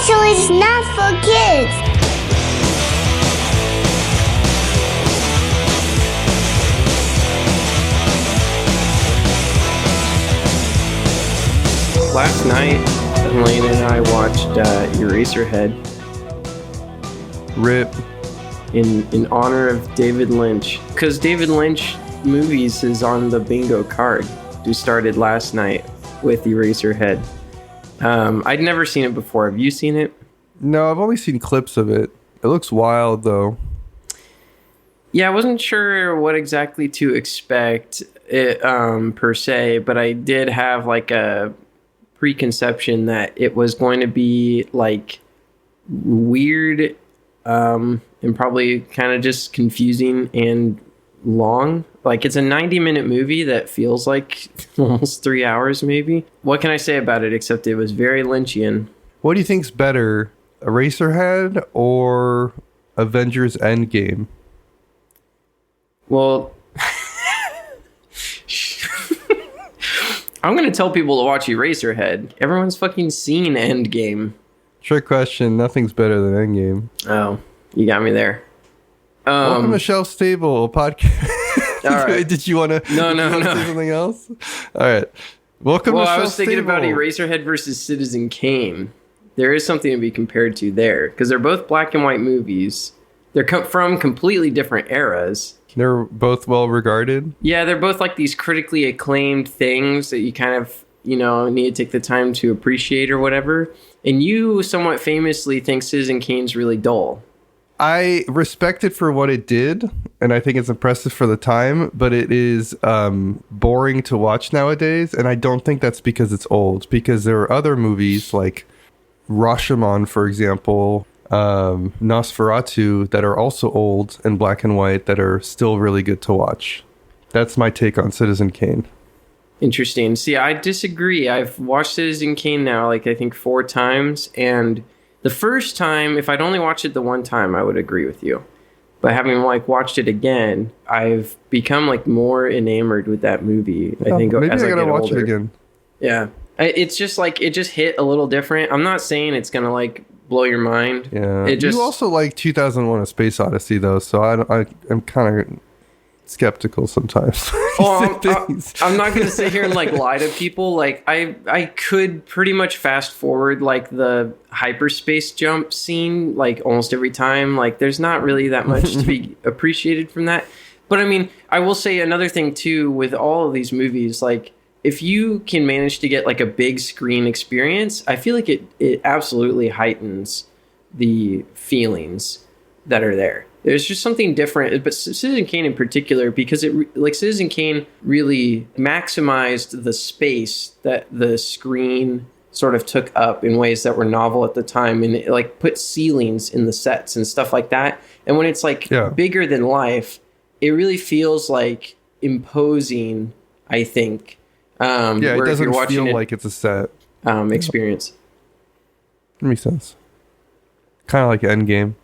So it's not for kids. Last night, Elaine and I watched Eraserhead. RIP. In honor of David Lynch. Because David Lynch movies is on the bingo card. We started last night with Eraserhead. I'd never seen it before. Have you seen it? No, I've only seen clips of it. It looks wild, though. Yeah, I wasn't sure what exactly to expect per se, but I did have like a preconception that it was going to be like weird and probably kind of just confusing and long. Like, it's a 90-minute movie that feels like almost 3 hours, maybe. What can I say about it except it was very Lynchian? What do you think's better, Eraserhead or Avengers Endgame? Well, I'm going to tell people to watch Eraserhead. Everyone's fucking seen Endgame. Trick question. Nothing's better than Endgame. Oh, you got me there. Welcome to Shelf Stable podcast. All right. Did you want to No. say something else? All right. Welcome to Shelf Stable. I was thinking about Eraserhead versus Citizen Kane. There is something to be compared to there, because they're both black and white movies. They're from completely different eras. They're both well regarded. Yeah, they're both like these critically acclaimed things that you kind of, need to take the time to appreciate or whatever. And you somewhat famously think Citizen Kane's really dull. I respect it for what it did, and I think it's impressive for the time, but it is boring to watch nowadays, and I don't think that's because it's old, because there are other movies like Rashomon, for example, Nosferatu, that are also old and black and white that are still really good to watch. That's my take on Citizen Kane. Interesting. See, I disagree. I've watched Citizen Kane now, I think 4 times, and the first time, if I'd only watched it the one time, I would agree with you. But having watched it again, I've become more enamored with that movie. I think maybe as I gotta get watch older. it again. Yeah, it's just it just hit a little different. I'm not saying it's gonna blow your mind. Yeah, it just, you also like 2001: A Space Odyssey though, so I'm kind of skeptical sometimes. I'm not going to sit here and lie to people. I could pretty much fast forward the hyperspace jump scene almost every time. There's not really that much to be appreciated from that. But I mean, I will say another thing too with all of these movies. If you can manage to get a big screen experience, I feel like it absolutely heightens the feelings that are there. There's just something different, but Citizen Kane in particular, because Citizen Kane really maximized the space that the screen sort of took up in ways that were novel at the time, and it put ceilings in the sets and stuff like that. And when it's bigger than life, it really feels imposing, I think. It doesn't feel like it's a set experience. That makes sense. Kind of like Endgame.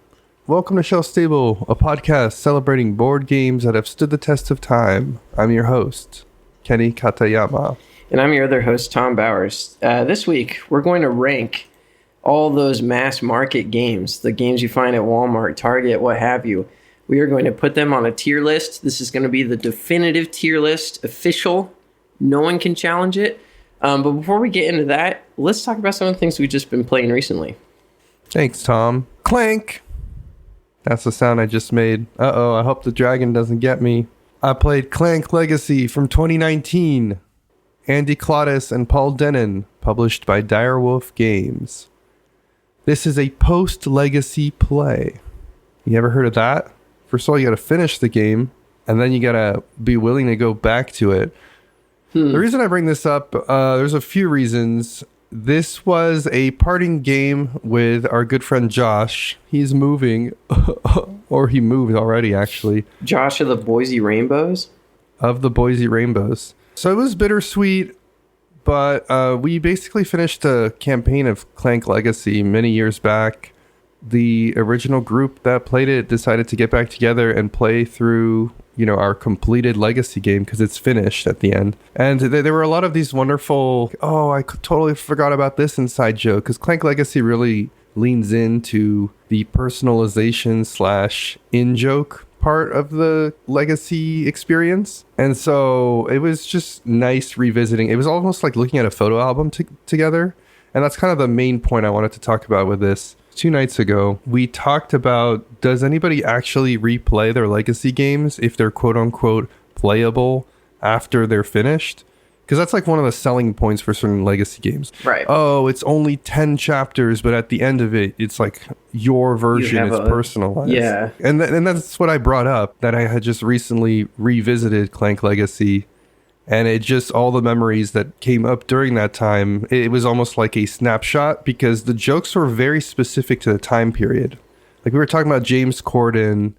Welcome to Shelf Stable, a podcast celebrating board games that have stood the test of time. I'm your host, Kenny Katayama. And I'm your other host, Tom Bowers. This week, we're going to rank all those mass market games, the games you find at Walmart, Target, what have you. We are going to put them on a tier list. This is going to be the definitive tier list, official. No one can challenge it. But before we get into that, let's talk about some of the things we've just been playing recently. Thanks, Tom. Clank! That's the sound I just made. Uh-oh, I hope the dragon doesn't get me. I played Clank Legacy from 2019. Andy Clautice and Paul Dennen, published by Direwolf Games. This is a post-legacy play. You ever heard of that? First of all, you gotta finish the game, and then you gotta be willing to go back to it. The reason I bring this up, there's a few reasons. This was a parting game with our good friend Josh. He's moving, or he moved already, actually. Josh of the Boise RainBeaus? Of the Boise RainBeaus. So it was bittersweet, but we basically finished a campaign of Clank Legacy many years back. The original group that played it decided to get back together and play through our completed legacy game because it's finished at the end. And there were a lot of these wonderful, I totally forgot about this inside joke, because Clank Legacy really leans into the personalization slash in-joke part of the legacy experience. And so it was just nice revisiting. It was almost like looking at a photo album together. And that's kind of the main point I wanted to talk about with this. 2 nights ago, we talked about, does anybody actually replay their legacy games if they're quote unquote playable after they're finished? Because that's like one of the selling points for certain legacy games. Right. Oh, it's only 10 chapters, but at the end of it, it's like your version is personalized. Yeah. And that's what I brought up, that I had just recently revisited Clank Legacy. And it just, all the memories that came up during that time, it was almost like a snapshot because the jokes were very specific to the time period. Like we were talking about James Corden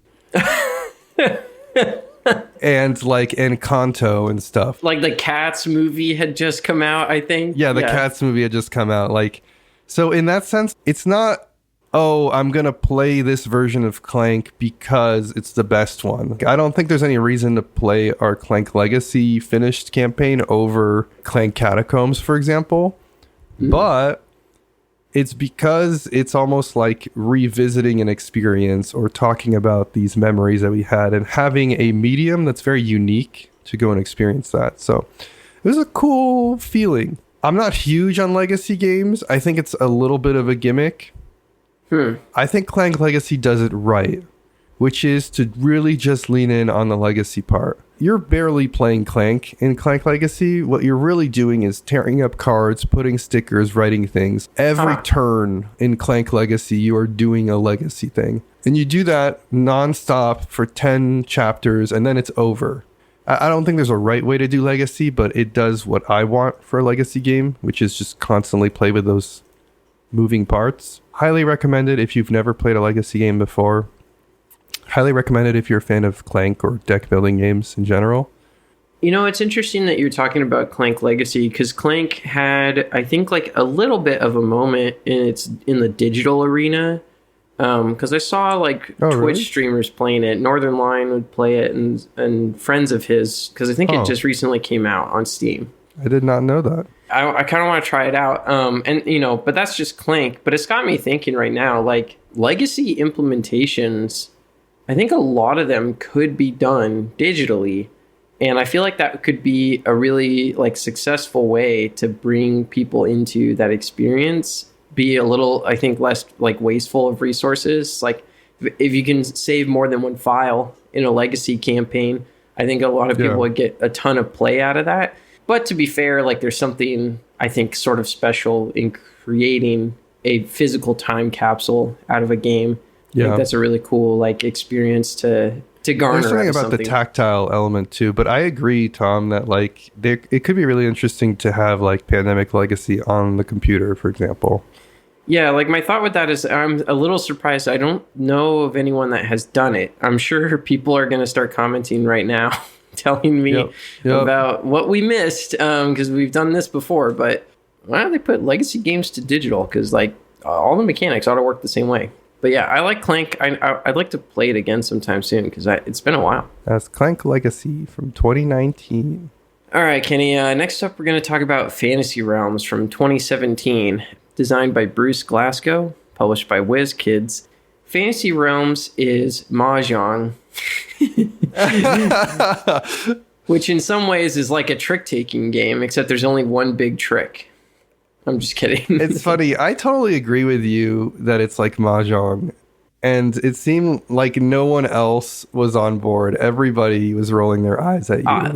and like Encanto and stuff. Like the Cats movie had just come out, I think. Yeah, the Cats movie had just come out. Like, so in that sense, it's not, oh, I'm going to play this version of Clank because it's the best one. I don't think there's any reason to play our Clank Legacy finished campaign over Clank Catacombs, for example. But it's because it's almost like revisiting an experience or talking about these memories that we had and having a medium that's very unique to go and experience that. So it was a cool feeling. I'm not huge on legacy games. I think it's a little bit of a gimmick. I think Clank Legacy does it right, which is to really just lean in on the legacy part. You're barely playing Clank in Clank Legacy. What you're really doing is tearing up cards, putting stickers, writing things. Every turn in Clank Legacy, you are doing a legacy thing. And you do that nonstop for 10 chapters, and then it's over. I don't think there's a right way to do legacy, but it does what I want for a legacy game, which is just constantly play with those moving parts. Highly recommended if you've never played a legacy game before. Highly recommended if you're a fan of Clank or deck building games in general. You know, it's interesting that you're talking about Clank Legacy because Clank had, I think, like a little bit of a moment in the digital arena. Because I saw like Twitch streamers playing it. Northern Lion would play it, and friends of his, because I think it just recently came out on Steam. I did not know that. I kind of want to try it out. And, you know, but that's just Clank. But it's got me thinking right now, like, legacy implementations, I think a lot of them could be done digitally. And I feel like that could be a really, like, successful way to bring people into that experience. Be a little, I think, less, like, wasteful of resources. Like, if you can save more than one file in a legacy campaign, I think a lot of people would get a ton of play out of that. But to be fair, like there's something I think sort of special in creating a physical time capsule out of a game. I think that's a really cool like experience to garner. There's something about the tactile element too, but I agree, Tom, that like it could be really interesting to have like Pandemic Legacy on the computer, for example. Yeah, like my thought with that is I'm a little surprised. I don't know of anyone that has done it. I'm sure people are going to start commenting right now. Telling me about what we missed because we've done this before, but why don't they put legacy games to digital? Because like all the mechanics ought to work the same way. But yeah, I like Clank. I'd like to play it again sometime soon because it's been a while. That's Clank Legacy from 2019. All right, Kenny. Next up, we're going to talk about Fantasy Realms from 2017, designed by Bruce Glassco, published by WizKids. Fantasy Realms is Mahjong. Which in some ways is like a trick-taking game, except there's only one big trick. I'm just kidding. It's funny. I totally agree with you that it's like Mahjong. And it seemed like no one else was on board. Everybody was rolling their eyes at you. I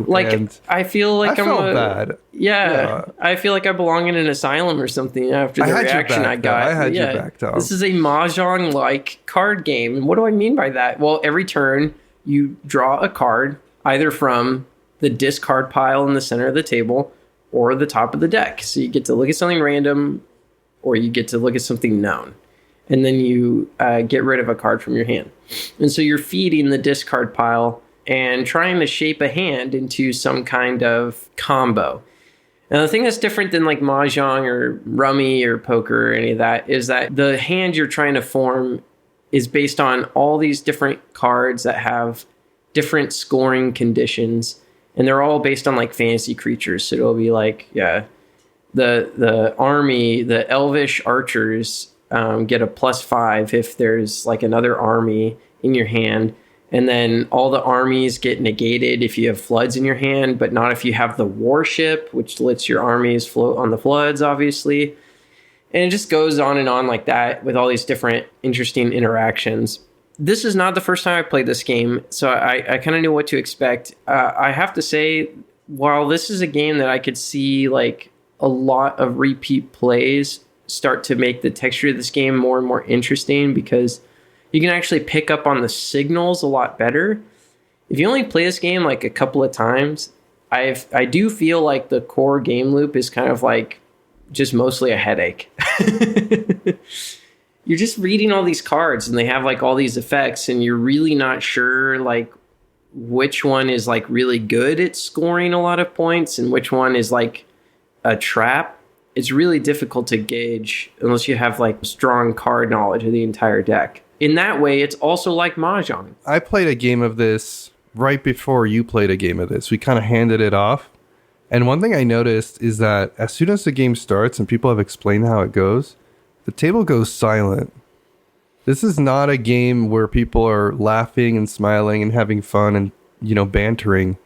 feel like I felt bad. Yeah, I feel like I belong in an asylum or something after the reaction I got. I had your back, Tom. This is a Mahjong-like card game. And what do I mean by that? Well, every turn you draw a card, either from the discard pile in the center of the table or the top of the deck. So you get to look at something random or you get to look at something known. And then you get rid of a card from your hand. And so you're feeding the discard pile and trying to shape a hand into some kind of combo. Now, the thing that's different than like Mahjong or Rummy or poker or any of that is that the hand you're trying to form is based on all these different cards that have different scoring conditions. And they're all based on like fantasy creatures. So it'll be like, the army, the elvish archers get a +5 if there's like another army in your hand. And then all the armies get negated if you have floods in your hand, but not if you have the warship, which lets your armies float on the floods, obviously. And it just goes on and on like that with all these different interesting interactions. This is not the first time I played this game, so I kind of knew what to expect. I have to say, while this is a game that I could see like a lot of repeat plays start to make the texture of this game more and more interesting, because you can actually pick up on the signals a lot better. If you only play this game like a couple of times, I do feel like the core game loop is kind of like just mostly a headache. You're just reading all these cards and they have like all these effects, and you're really not sure like which one is like really good at scoring a lot of points and which one is like a trap. It's really difficult to gauge unless you have like strong card knowledge of the entire deck. In that way, it's also like Mahjong. I played a game of this right before you played a game of this. We kind of handed it off. And one thing I noticed is that as soon as the game starts and people have explained how it goes, the table goes silent. This is not a game where people are laughing and smiling and having fun and, you know, bantering.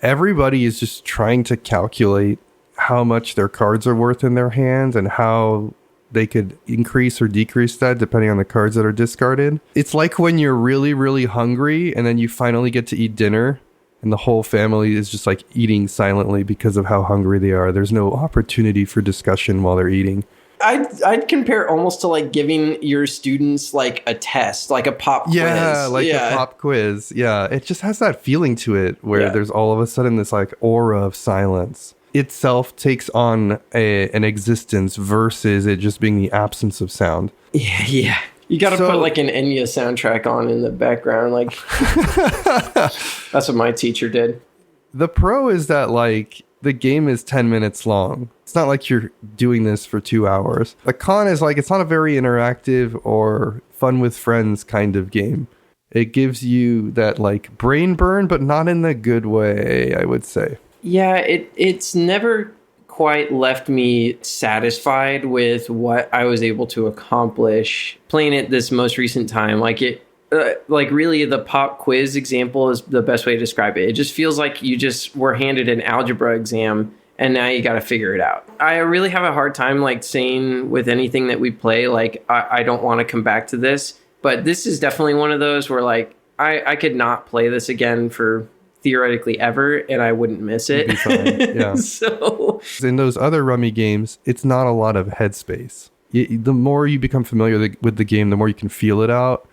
Everybody is just trying to calculate how much their cards are worth in their hands and how they could increase or decrease that depending on the cards that are discarded. It's like when you're really, really hungry and then you finally get to eat dinner and the whole family is just like eating silently because of how hungry they are. There's no opportunity for discussion while they're eating. I'd compare almost to like giving your students like a test, like a pop quiz. Yeah, like a pop quiz. Yeah, it just has that feeling to it where there's all of a sudden this like aura of silence. Itself takes on an existence versus it just being the absence of sound. Yeah. You got to put like an Enya soundtrack on in the background. Like that's what my teacher did. The pro is that like the game is 10 minutes long. It's not like you're doing this for 2 hours. The con is like it's not a very interactive or fun with friends kind of game. It gives you that like brain burn, but not in the good way, I would say. Yeah, it's never quite left me satisfied with what I was able to accomplish playing it this most recent time. Like like really the pop quiz example is the best way to describe it. It just feels like you just were handed an algebra exam and now you got to figure it out. I really have a hard time like saying with anything that we play, like I don't want to come back to this, but this is definitely one of those where like I could not play this again for theoretically ever and I wouldn't miss it. You'd be fine. Yeah. So in those other rummy games, it's not a lot of headspace. The more you become familiar with the game, the more you can feel it out.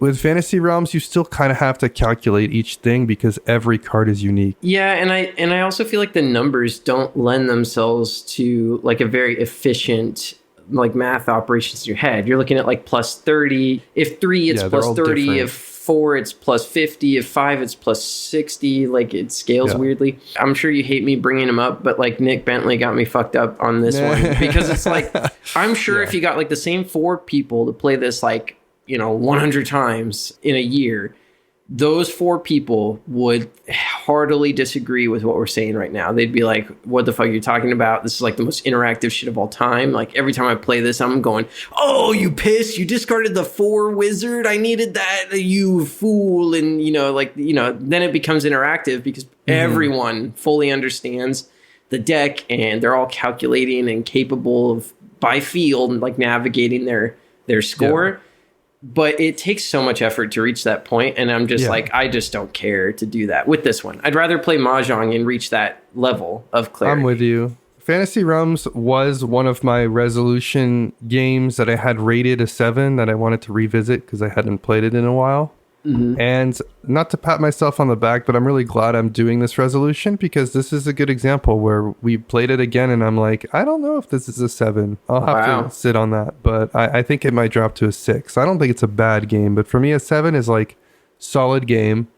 With Fantasy Realms, you still kind of have to calculate each thing because every card is unique. Yeah, and I also feel like the numbers don't lend themselves to like a very efficient like math operations in your head. You're looking at like plus 30. If 3, it's plus 30. Different. If 4, it's plus 50. If 5, it's plus 60. Like it scales weirdly. I'm sure you hate me bringing them up, but like Nick Bentley got me fucked up on this one because it's like I'm sure if you got like the same 4 people to play this like 100 times in a year, those 4 people would heartily disagree with what we're saying right now. They'd be like, what the fuck are you talking about? This is like the most interactive shit of all time. Like every time I play this, I'm going, oh, you piss, you discarded the 4 wizard. I needed that, you fool. And, then it becomes interactive because everyone fully understands the deck and they're all calculating and capable of by feel like navigating their score. Yeah. But it takes so much effort to reach that point, and I'm just like, I just don't care to do that with this one. I'd rather play Mahjong and reach that level of clarity. I'm with you. Fantasy Realms was one of my resolution games that I had rated a 7 that I wanted to revisit because I hadn't played it in a while. And not to pat myself on the back, but I'm really glad I'm doing this resolution because this is a good example where we played it again and I'm like, I don't know if this is a 7. I'll have to sit on that, but I think it might drop to a 6. I don't think it's a bad game, but for me a 7 is like solid game.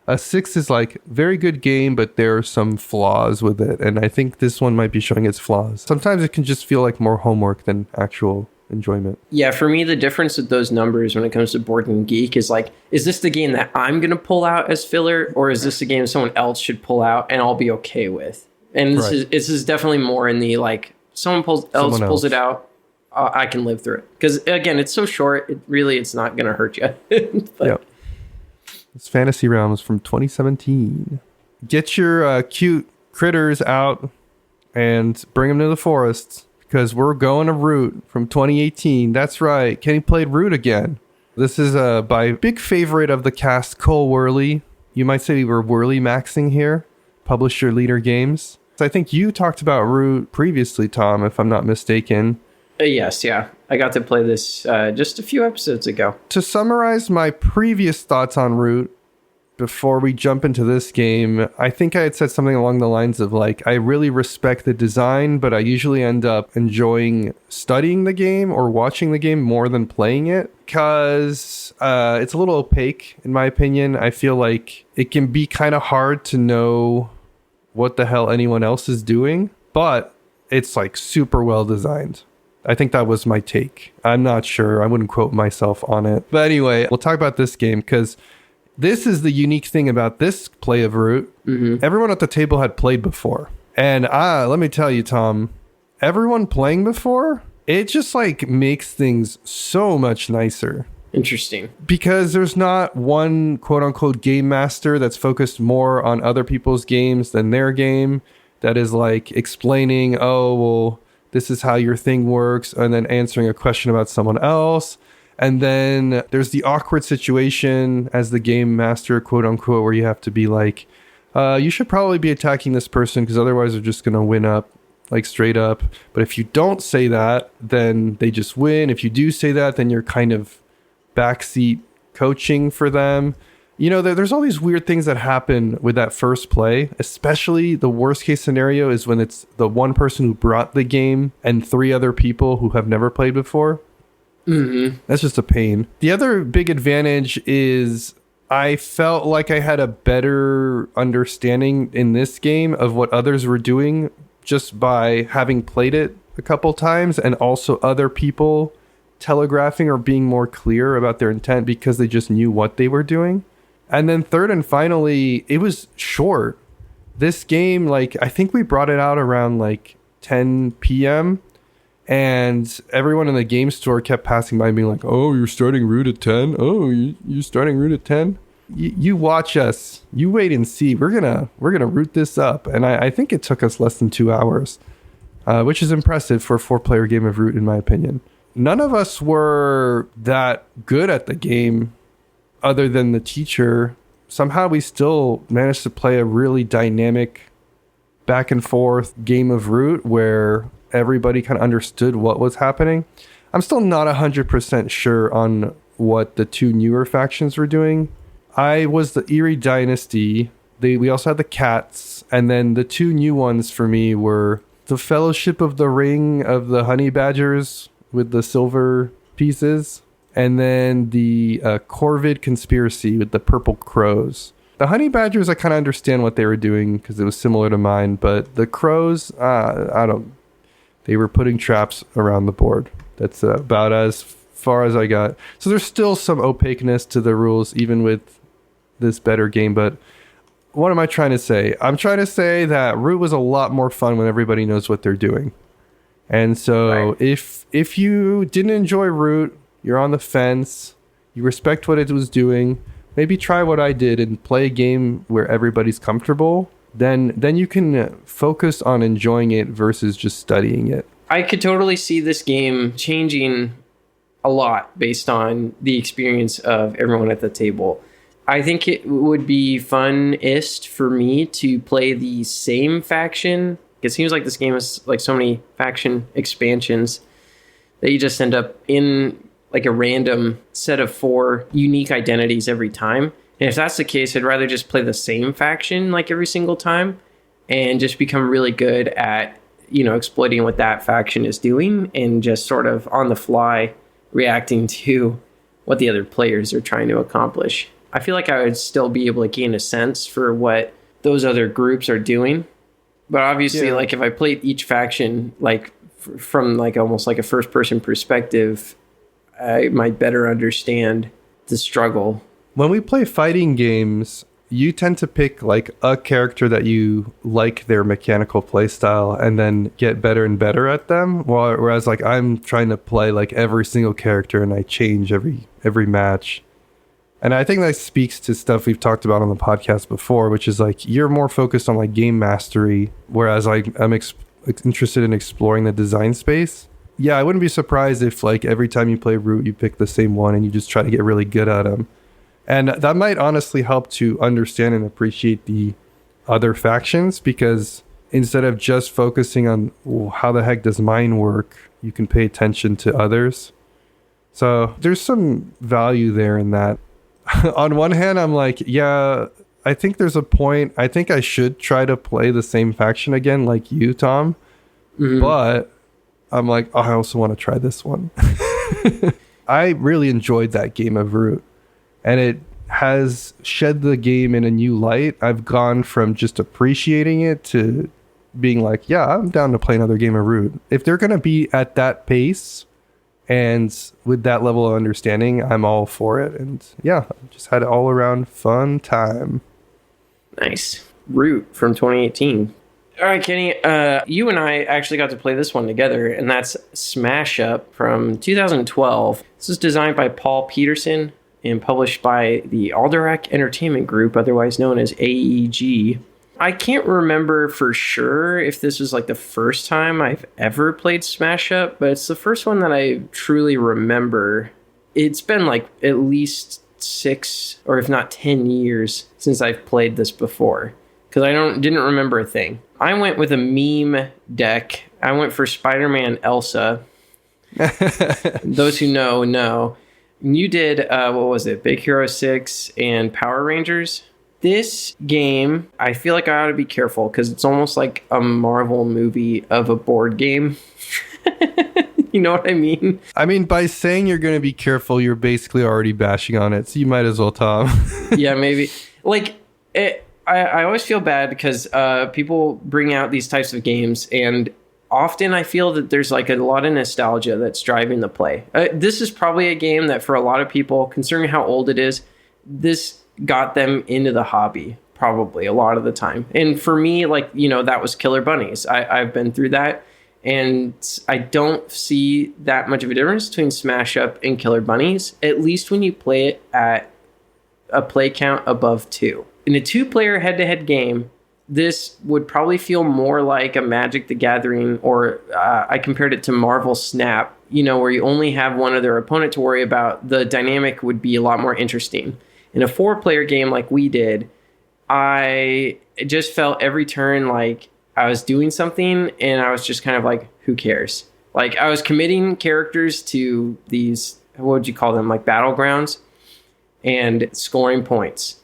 A 6 is like very good game, but there are some flaws with it, and I think this one might be showing its flaws. Sometimes it can just feel like more homework than actual enjoyment. Yeah, for me, the difference with those numbers when it comes to Board Game Geek is like, is this the game that I'm going to pull out as filler, or is this a game someone else should pull out and I'll be okay with? And this is definitely more in the like, someone else pulls it out, I can live through it. Because, again, it's so short, it's not going to hurt you. But, Yep. It's Fantasy Realms from 2017. Get your cute critters out and bring them to the forests, because we're going to Root from 2018. That's right. Kenny played Root again. This is by big favorite of the cast, Cole Wehrle. You might say we were Wehrle maxing here. Publisher Leader Games. I think you talked about Root previously, Tom, if I'm not mistaken. Yes, yeah. I got to play this just a few episodes ago. To summarize my previous thoughts on Root, before we jump into this game, I think I had said something along the lines of like, I really respect the design, but I usually end up enjoying studying the game or watching the game more than playing it, because it's a little opaque, in my opinion. I feel like it can be kind of hard to know what the hell anyone else is doing, but it's like super well designed. I think that was my take. I'm not sure. I wouldn't quote myself on it. But anyway, we'll talk about this game, because this is the unique thing about this play of Root. Mm-hmm. Everyone at the table had played before. And let me tell you, Tom, everyone playing before, it just like makes things so much nicer. Interesting. Because there's not one quote unquote game master that's focused more on other people's games than their game, that is like explaining, oh, well, this is how your thing works, and then answering a question about someone else. And then there's the awkward situation as the game master, quote unquote, where you have to be like, you should probably be attacking this person because otherwise they're just going to win up, like straight up. But if you don't say that, then they just win. If you do say that, then you're kind of backseat coaching for them. You know, there's all these weird things that happen with that first play, especially the worst case scenario is when it's the one person who brought the game and 3 other people who have never played before. Mm-hmm. That's just a pain. The other big advantage is I felt like I had a better understanding in this game of what others were doing just by having played it a couple times, and also other people telegraphing or being more clear about their intent because they just knew what they were doing. And then third and finally, it was short. This game, like, I think we brought it out around like 10 p.m. and everyone in the game store kept passing by and being like, oh, you're starting Root at 10? Oh, you're starting Root at 10? You watch us. You wait and see. We're gonna root this up. And I think it took us less than 2 hours, which is impressive for a 4-player game of Root, in my opinion. None of us were that good at the game other than the teacher. Somehow we still managed to play a really dynamic back and forth game of Root where everybody kind of understood what was happening. I'm still not 100% sure on what the 2 newer factions were doing. I was the Eerie Dynasty. We also had the Cats. And then the 2 new ones for me were the Fellowship of the Ring of the Honey Badgers with the silver pieces. And then the Corvid Conspiracy with the purple crows. The Honey Badgers, I kind of understand what they were doing because it was similar to mine. But the crows, they were putting traps around the board. That's about as far as I got. So there's still some opaqueness to the rules, even with this better game. But what am I trying to say? I'm trying to say that Root was a lot more fun when everybody knows what they're doing. And so right. If you didn't enjoy Root, you're on the fence, you respect what it was doing, maybe try what I did and play a game where everybody's comfortable. Then you can focus on enjoying it versus just studying it. I could totally see this game changing a lot based on the experience of everyone at the table. I think it would be funnest for me to play the same faction. It seems like this game has like so many faction expansions that you just end up in like a random set of 4 unique identities every time. And if that's the case, I'd rather just play the same faction like every single time and just become really good at, exploiting what that faction is doing and just sort of on the fly reacting to what the other players are trying to accomplish. I feel like I would still be able to gain a sense for what those other groups are doing. But obviously, like if I played each faction like from like almost like a first person perspective, I might better understand the struggle. When we play fighting games, you tend to pick like a character that you like their mechanical playstyle and then get better and better at them. Whereas like I'm trying to play like every single character and I change every match. And I think that speaks to stuff we've talked about on the podcast before, which is like you're more focused on like game mastery, whereas I'm interested in exploring the design space. Yeah, I wouldn't be surprised if like every time you play Root, you pick the same one and you just try to get really good at them. And that might honestly help to understand and appreciate the other factions, because instead of just focusing on how the heck does mine work, you can pay attention to others. So there's some value there in that. On one hand, I'm like, yeah, I think there's a point. I think I should try to play the same faction again like you, Tom. Mm-hmm. But I'm like, oh, I also want to try this one. I really enjoyed that game of Root. And it has shed the game in a new light. I've gone from just appreciating it to being like, yeah, I'm down to play another game of Root. If they're going to be at that pace and with that level of understanding, I'm all for it. And yeah, just had an all around fun time. Nice. Root from 2018. All right, Kenny, you and I actually got to play this one together, and that's Smash Up from 2012. This is designed by Paul Peterson and published by the Alderac Entertainment Group, otherwise known as AEG. I can't remember for sure if this was like the first time I've ever played Smash Up, but it's the first one that I truly remember. It's been like at least 6 or if not 10 years since I've played this before, because I didn't remember a thing. I went with a meme deck. I went for Spider-Man Elsa. Those who know. You did, what was it? Big Hero 6 and Power Rangers. This game, I feel like I ought to be careful because it's almost like a Marvel movie of a board game. You know what I mean? I mean, by saying you're going to be careful, you're basically already bashing on it. So you might as well, Tom. Yeah, maybe. Like, I always feel bad because people bring out these types of games, and often I feel that there's like a lot of nostalgia that's driving the play. This is probably a game that for a lot of people, considering how old it is, this got them into the hobby probably a lot of the time. And for me, like, you know, that was Killer Bunnies. I've been through that, and I don't see that much of a difference between Smash Up and Killer Bunnies, at least when you play it at a play count above 2. In a 2-player head-to-head game, this would probably feel more like a Magic the Gathering, or I compared it to Marvel Snap, you know, where you only have one other opponent to worry about. The dynamic would be a lot more interesting. In a 4-player game like we did, I just felt every turn like I was doing something, and I was just kind of like, who cares? Like, I was committing characters to these, what would you call them, like battlegrounds, and scoring points.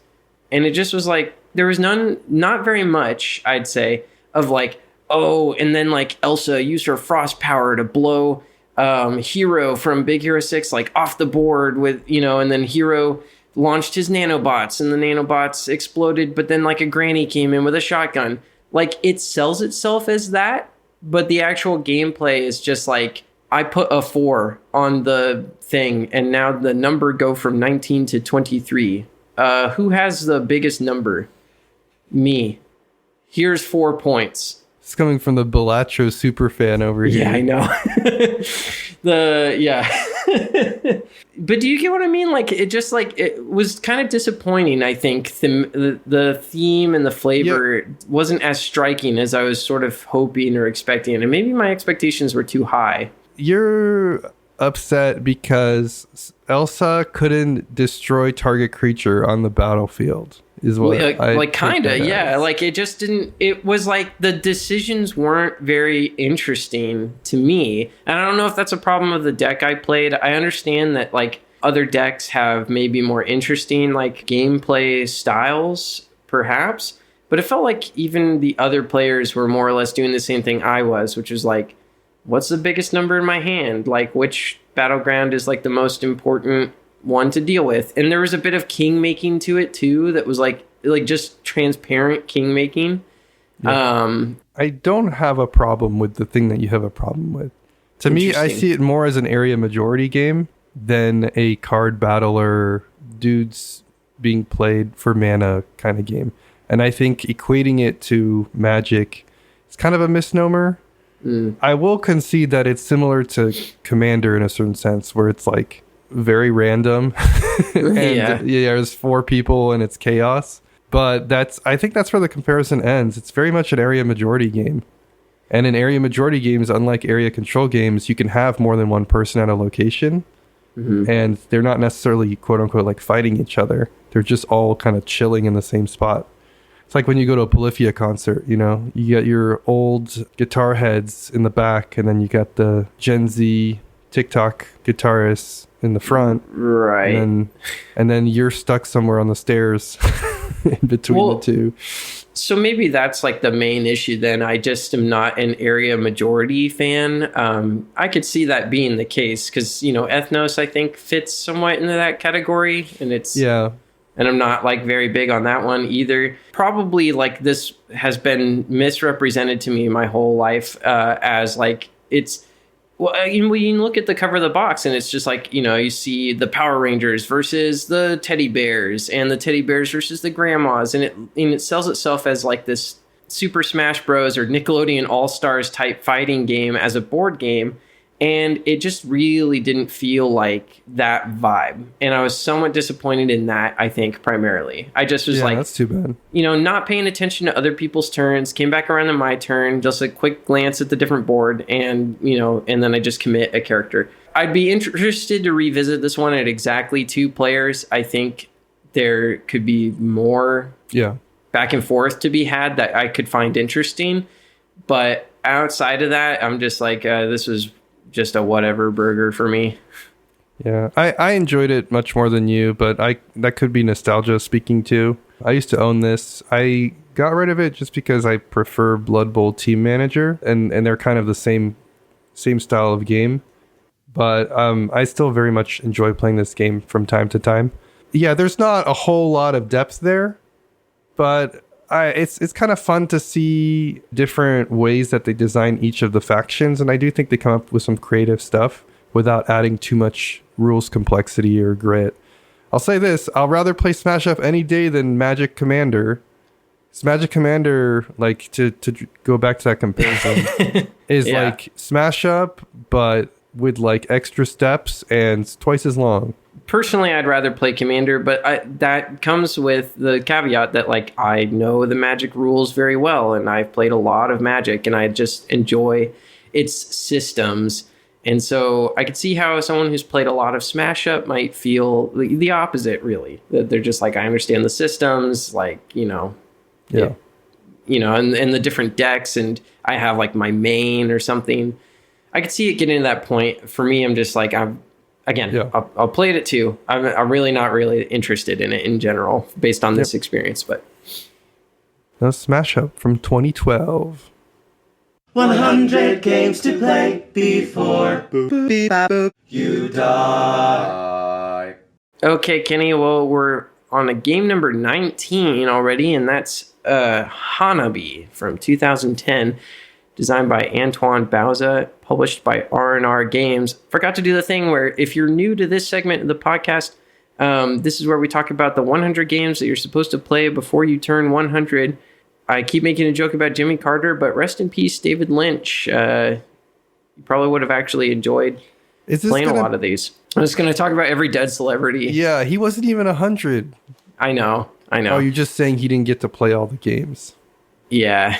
And it just was like, there was not very much, I'd say, of like, oh, and then like Elsa used her frost power to blow Hero from Big Hero 6 like off the board with, you know, and then Hero launched his nanobots and the nanobots exploded, but then like a granny came in with a shotgun. Like, it sells itself as that, but the actual gameplay is just like, I put a 4 on the thing and now the number go from 19 to 23. Who has the biggest number? Me. Here's 4 points. It's coming from the Belatro superfan over here. Yeah, I know. But do you get what I mean? Like, it just like, it was kind of disappointing. I think the theme and the flavor wasn't as striking as I was sort of hoping or expecting, and maybe my expectations were too high. You're upset because Elsa couldn't destroy target creature on the battlefield. Is what like kind of, yeah. Like, it just didn't. It was like the decisions weren't very interesting to me, and I don't know if that's a problem of the deck I played. I understand that like other decks have maybe more interesting like gameplay styles, perhaps, but it felt like even the other players were more or less doing the same thing I was, which was like, what's the biggest number in my hand? Like, which battleground is like the most important one to deal with? And there was a bit of king making to it too that was like just transparent king making. I don't have a problem with the thing that you have a problem with. To me, I see it more as an area majority game than a card battler dudes being played for mana kind of game. And I think equating it to Magic is kind of a misnomer. I will concede that it's similar to Commander in a certain sense, where it's like very random. And there's 4 people and it's chaos. But I think that's where the comparison ends. It's very much an area majority game. And in area majority games, unlike area control games, you can have more than one person at a location. And they're not necessarily, quote unquote, like fighting each other. They're just all kind of chilling in the same spot. It's like when you go to a Polyphia concert, you know, you get your old guitar heads in the back, and then you got the Gen Z TikTok guitarists in the front. Right. And then you're stuck somewhere on the stairs in between the two. So maybe that's like the main issue then. I just am not an area majority fan. I could see that being the case because, you know, Ethnos, I think, fits somewhat into that category. And it's... Yeah. And I'm not like very big on that one either. Probably like this has been misrepresented to me my whole life as like it's... Well, you look at the cover of the box and it's just like, you know, you see the Power Rangers versus the teddy bears and the teddy bears versus the grandmas. And it sells itself as like this Super Smash Bros. Or Nickelodeon All-Stars type fighting game as a board game. And it just really didn't feel like that vibe. And I was somewhat disappointed in that, I think, primarily. I just was like... that's too bad. You know, not paying attention to other people's turns, came back around to my turn, just a quick glance at the different board, and, you know, and then I just commit a character. I'd be interested to revisit this one at exactly 2 players. I think there could be more back and forth to be had that I could find interesting. But outside of that, I'm just like, this was... just a whatever burger for me. Yeah, I enjoyed it much more than you, but that could be nostalgia speaking too. I used to own this. I got rid of it just because I prefer Blood Bowl Team Manager, and they're kind of the same style of game. But I still very much enjoy playing this game from time to time. Yeah, there's not a whole lot of depth there, but it's kind of fun to see different ways that they design each of the factions, and I do think they come up with some creative stuff without adding too much rules complexity or grit. I'll say this, I'll rather play Smash Up any day than Magic Commander. Magic Commander, like, to go back to that comparison, is like Smash Up, but with like extra steps and twice as long. Personally, I'd rather play Commander, but that comes with the caveat that, like, I know the Magic rules very well, and I've played a lot of Magic, and I just enjoy its systems. And so I could see how someone who's played a lot of Smash Up might feel the opposite, really. That they're just like, I understand the systems, like, you know. Yeah. You know, and the different decks, and I have, like, my main or something. I could see it getting to that point. For me, I'm just like, I'll play it at 2. I'm really not really interested in it in general, based on this experience. But no, Smash Up from 2012. 100 games to play before you die. Okay, Kenny. Well, we're on a game number 19 already, and that's Hanabi from 2010. Designed by Antoine Bauza, published by R&R Games. Forgot to do the thing where if you're new to this segment of the podcast, this is where we talk about the 100 games that you're supposed to play before you turn 100. I keep making a joke about Jimmy Carter, but rest in peace, David Lynch. You probably would have actually enjoyed playing a lot of these. I'm just going to talk about every dead celebrity. Yeah, he wasn't even 100. I know. Oh, you're just saying he didn't get to play all the games. Yeah.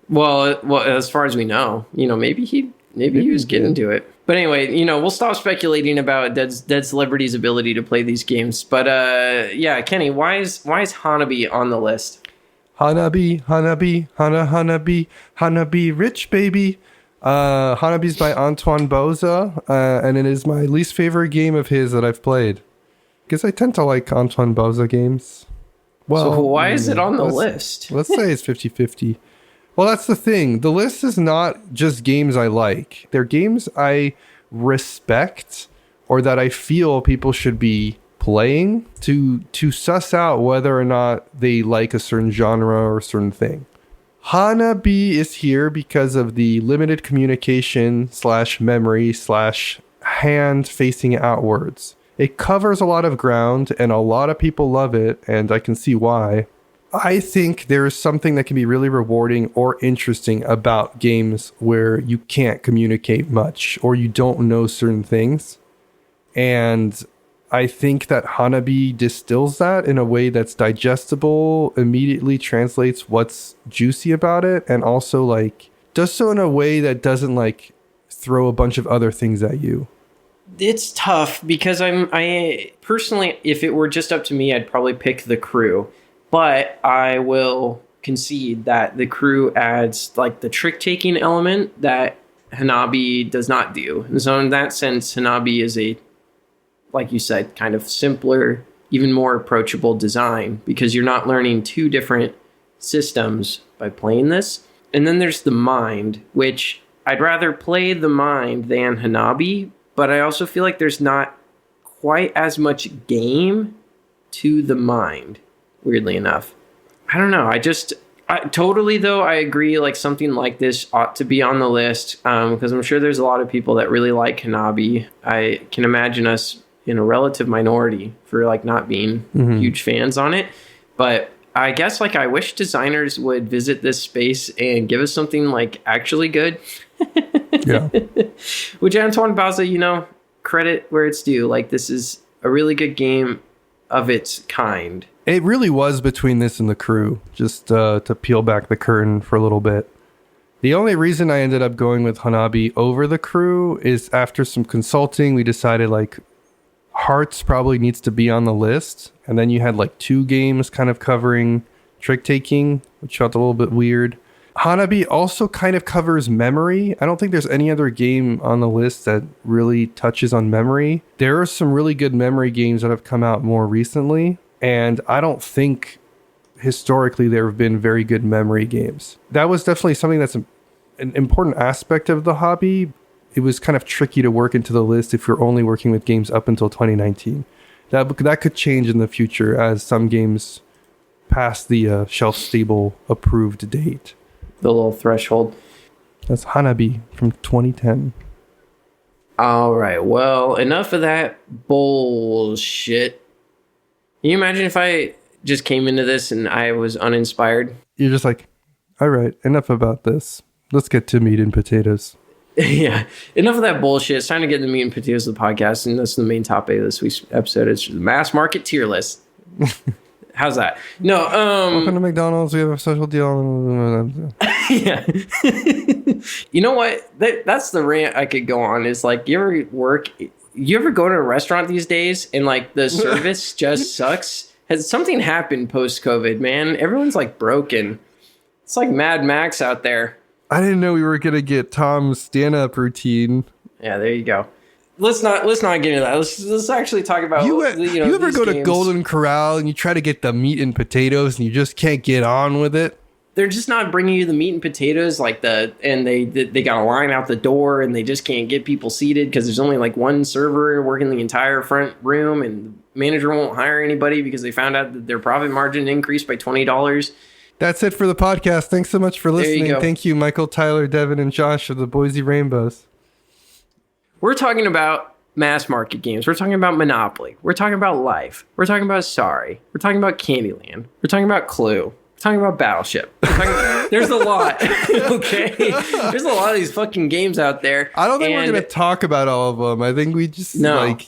Well, as far as we know, you know, maybe he was getting to it. But anyway, you know, we'll stop speculating about dead celebrities' ability to play these games. But yeah, Kenny, why is Hanabi on the list? Hanabi, Hanabi, rich baby. Hanabi's by Antoine Bauza, and it is my least favorite game of his that I've played. Because I tend to like Antoine Bauza games. Well, so why is it on the list? Let's say it's 50-50. Well, that's the thing. The list is not just games I like. They're games I respect or that I feel people should be playing to suss out whether or not they like a certain genre or a certain thing. Hanabi is here because of the limited communication / memory / hand facing outwards. It covers a lot of ground and a lot of people love it, and I can see why. I think there's something that can be really rewarding or interesting about games where you can't communicate much or you don't know certain things. And I think that Hanabi distills that in a way that's digestible, immediately translates what's juicy about it, and also like does so in a way that doesn't like throw a bunch of other things at you. It's tough because I personally, if it were just up to me, I'd probably pick the crew. But I will concede that the crew adds like the trick-taking element that Hanabi does not do. And so in that sense, Hanabi is a, like you said, kind of simpler, even more approachable design because you're not learning two different systems by playing this. And then there's the mind, which I'd rather play the mind than Hanabi, but I also feel like there's not quite as much game to the mind. Weirdly enough. I don't know. Totally, though, I agree, like, something like this ought to be on the list, because I'm sure there's a lot of people that really like Hanabi. I can imagine us in a relative minority for, like, not being huge fans on it. But I guess, like, I wish designers would visit this space and give us something, like, actually good. Yeah. Which, Antoine Bauza, credit where it's due. Like, this is a really good game of its kind. It really was between this and the crew, just to peel back the curtain for a little bit. The only reason I ended up going with Hanabi over the crew is after some consulting, we decided like Hearts probably needs to be on the list. And then you had like 2 games kind of covering trick taking, which felt a little bit weird. Hanabi also kind of covers memory. I don't think there's any other game on the list that really touches on memory. There are some really good memory games that have come out more recently. And I don't think historically there have been very good memory games. That was definitely something that's an important aspect of the hobby. It was kind of tricky to work into the list if you're only working with games up until 2019. That could change in the future as some games pass the shelf-stable approved date. The little threshold. That's Hanabi from 2010. All right, well, enough of that bullshit. Can you imagine if I just came into this and I was uninspired? You're just like, all right, enough about this. Let's get to meat and potatoes. Yeah, enough of that bullshit. It's time to get to the meat and potatoes of the podcast, and that's the main topic of this week's episode. It's the mass market tier list. How's that? No, welcome to McDonald's. We have a special deal. Yeah. You know what? That's the rant I could go on. Is like, you ever go to a restaurant these days and like the service just sucks? Has something happened post-COVID, man? Everyone's like broken. It's like Mad Max out there. I didn't know we were gonna get Tom's stand-up routine. Yeah, there you go. Let's not get into that. Let's actually talk about you ever go to Golden Corral and you try to get the meat and potatoes and you just can't get on with it? They're just not bringing you the meat and potatoes and they got a line out the door and they just can't get people seated because there's only like one server working the entire front room and the manager won't hire anybody because they found out that their profit margin increased by $20. That's it for the podcast. Thanks so much for listening. Thank you, Michael, Tyler, Devon, and Josh of the Boise RainBeaus. We're talking about mass market games. We're talking about Monopoly. We're talking about Life. We're talking about Sorry. We're talking about Candyland. We're talking about Clue. We're talking about Battleship. There's a lot. Okay? There's a lot of these fucking games out there. I don't think we're going to talk about all of them. I think we just, hot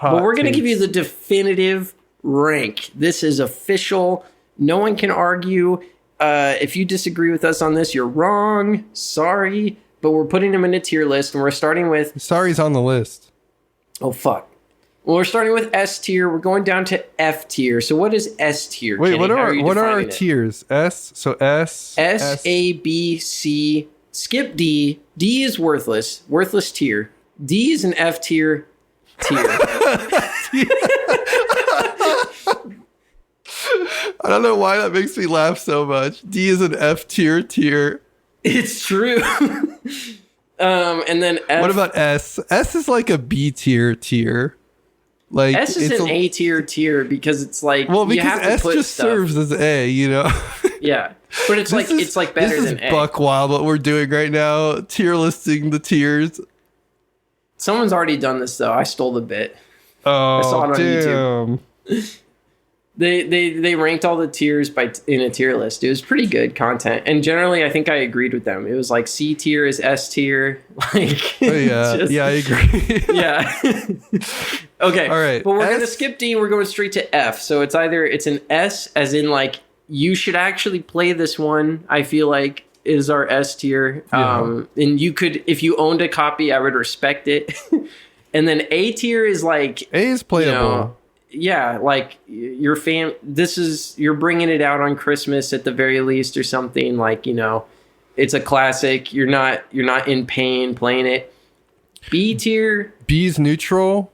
But we're going to give you the definitive rank. This is official. No one can argue. If you disagree with us on this, you're wrong. Sorry. But we're putting them in a tier list, and we're starting with... Sorry's on the list. Oh, fuck. Well, we're starting with S tier. We're going down to F tier. So what is S tier, Wait, Kenny? what are our tiers? S? So S? S, A, B, C. Skip D. D is worthless. Worthless tier. D is an F tier. I don't know why that makes me laugh so much. D is an F tier. It's true. And then F. What about S? S is like a B tier. Like S is an A tier because it's like, well, because you have to S put just stuff. serves as A, Yeah, but it's better than A. This is buck wild what we're doing right now. Tier listing the tiers. Someone's already done this though. I stole the bit. Oh, I saw it on damn. YouTube. They ranked all the tiers in a tier list. It was pretty good content, and generally, I think I agreed with them. It was like C tier is S tier. Like, Yeah, I agree. yeah. Okay. All right. But we're gonna skip D. We're going straight to F. So it's an S, as in like you should actually play this one. I feel like is our S tier. Yeah. And you could, if you owned a copy, I would respect it. And then A tier is like A is playable. Yeah, like you're bringing it out on Christmas at the very least or something, like, it's a classic. You're not in pain playing it. B tier. B's neutral.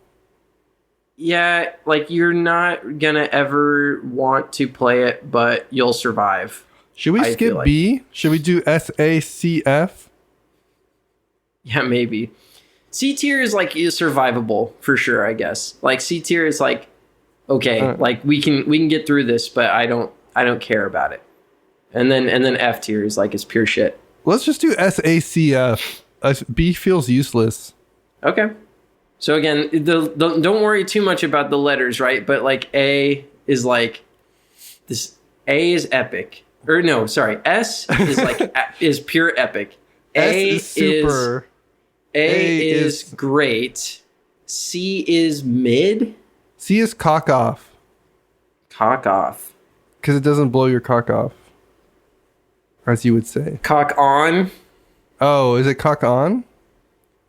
Yeah, like you're not gonna ever want to play it, but you'll survive. Should we skip B? Should we do SACF? Yeah, maybe. C tier is like survivable for sure, I guess. Like C tier is like, okay, like we can get through this, but I don't care about it. And then F tier is like it's pure shit. Let's just do SACF. B feels useless. Okay. So again, don't worry too much about the letters, right? But like A is like this. A is epic. Or no, sorry. S is like is pure epic. A S is super. A is great. C is mid. C is cock off. Cock off. Because it doesn't blow your cock off. As you would say. Cock on. Oh, is it cock on?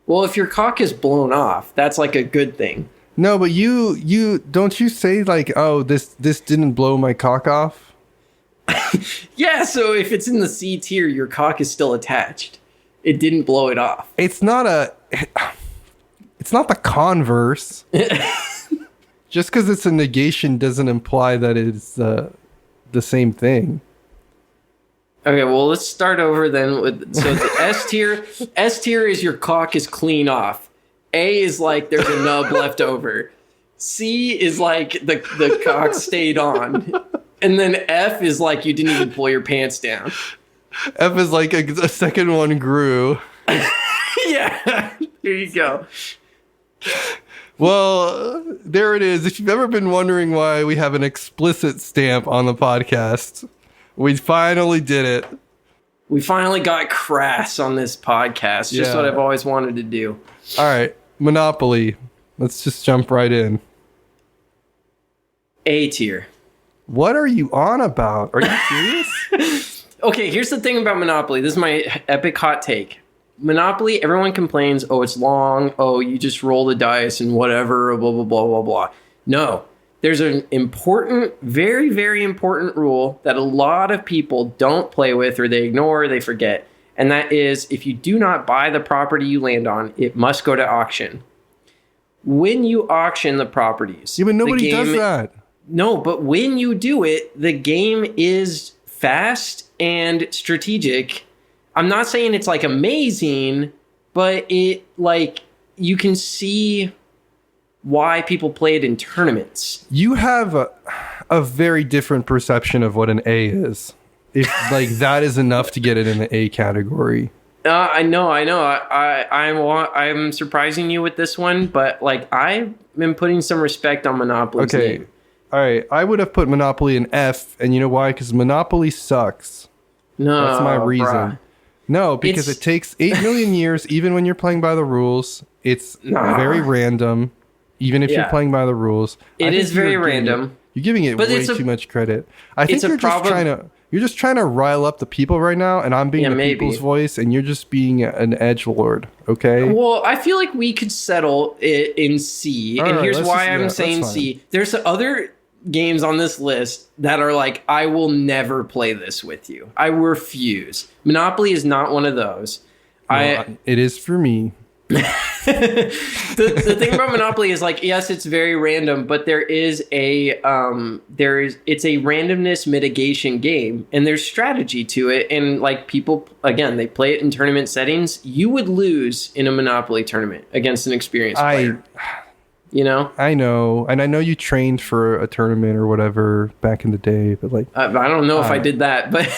Well, if your cock is blown off, that's like a good thing. No, but you don't you say like, oh, this didn't blow my cock off? Yeah, so if it's in the C tier, your cock is still attached. It didn't blow it off. It's not the converse. Just because it's a negation doesn't imply that it's the same thing. Okay, well, let's start over then with the S tier. S tier is your cock is clean off. A is like there's a nub left over. C is like the cock stayed on. And then F is like you didn't even pull your pants down. F is like a second one grew. Yeah, here you go. Well, there it is. If you've ever been wondering why we have an explicit stamp on the podcast, we finally did it. We finally got crass on this podcast. Just what I've always wanted to do. All right, Monopoly. Let's just jump right in. A tier. What are you on about? Are you serious? Okay, here's the thing about Monopoly. This is my epic hot take. Monopoly, everyone complains, oh, it's long, oh, you just roll the dice and whatever, blah, blah, blah, blah, blah. No, there's an important, very, very important rule that a lot of people don't play with or they ignore or they forget. And that is, if you do not buy the property you land on, it must go to auction. When you auction the properties... Yeah, but nobody does that. No, but when you do it, the game is fast and strategic. I'm not saying it's like amazing, but it like you can see why people play it in tournaments. You have a very different perception of what an A is. If like that is enough to get it in the A category. I know. I'm surprising you with this one, but like I've been putting some respect on Monopoly's name. All right, I would have put Monopoly in F, and you know why? Because Monopoly sucks. No, that's my reason. Bruh. No, because it takes 8 million years, even when you're playing by the rules. It's very random, even if you're playing by the rules. It is very random. You're giving it way too much credit. I think you're just trying to rile up the people right now, and I'm being the people's voice, and you're just being an edgelord, okay? Well, I feel like we could settle it in C, and here's why I'm saying C. There's other games on this list that are like, I will never play this with you. I refuse. Monopoly is not one of those. Well, it is for me. The thing about Monopoly is like, yes, it's very random, but it's a randomness mitigation game, and there's strategy to it. And like people, again, they play it in tournament settings. You would lose in a Monopoly tournament against an experienced player. You know? I know. And I know you trained for a tournament or whatever back in the day, but like... I don't know if I did that, but...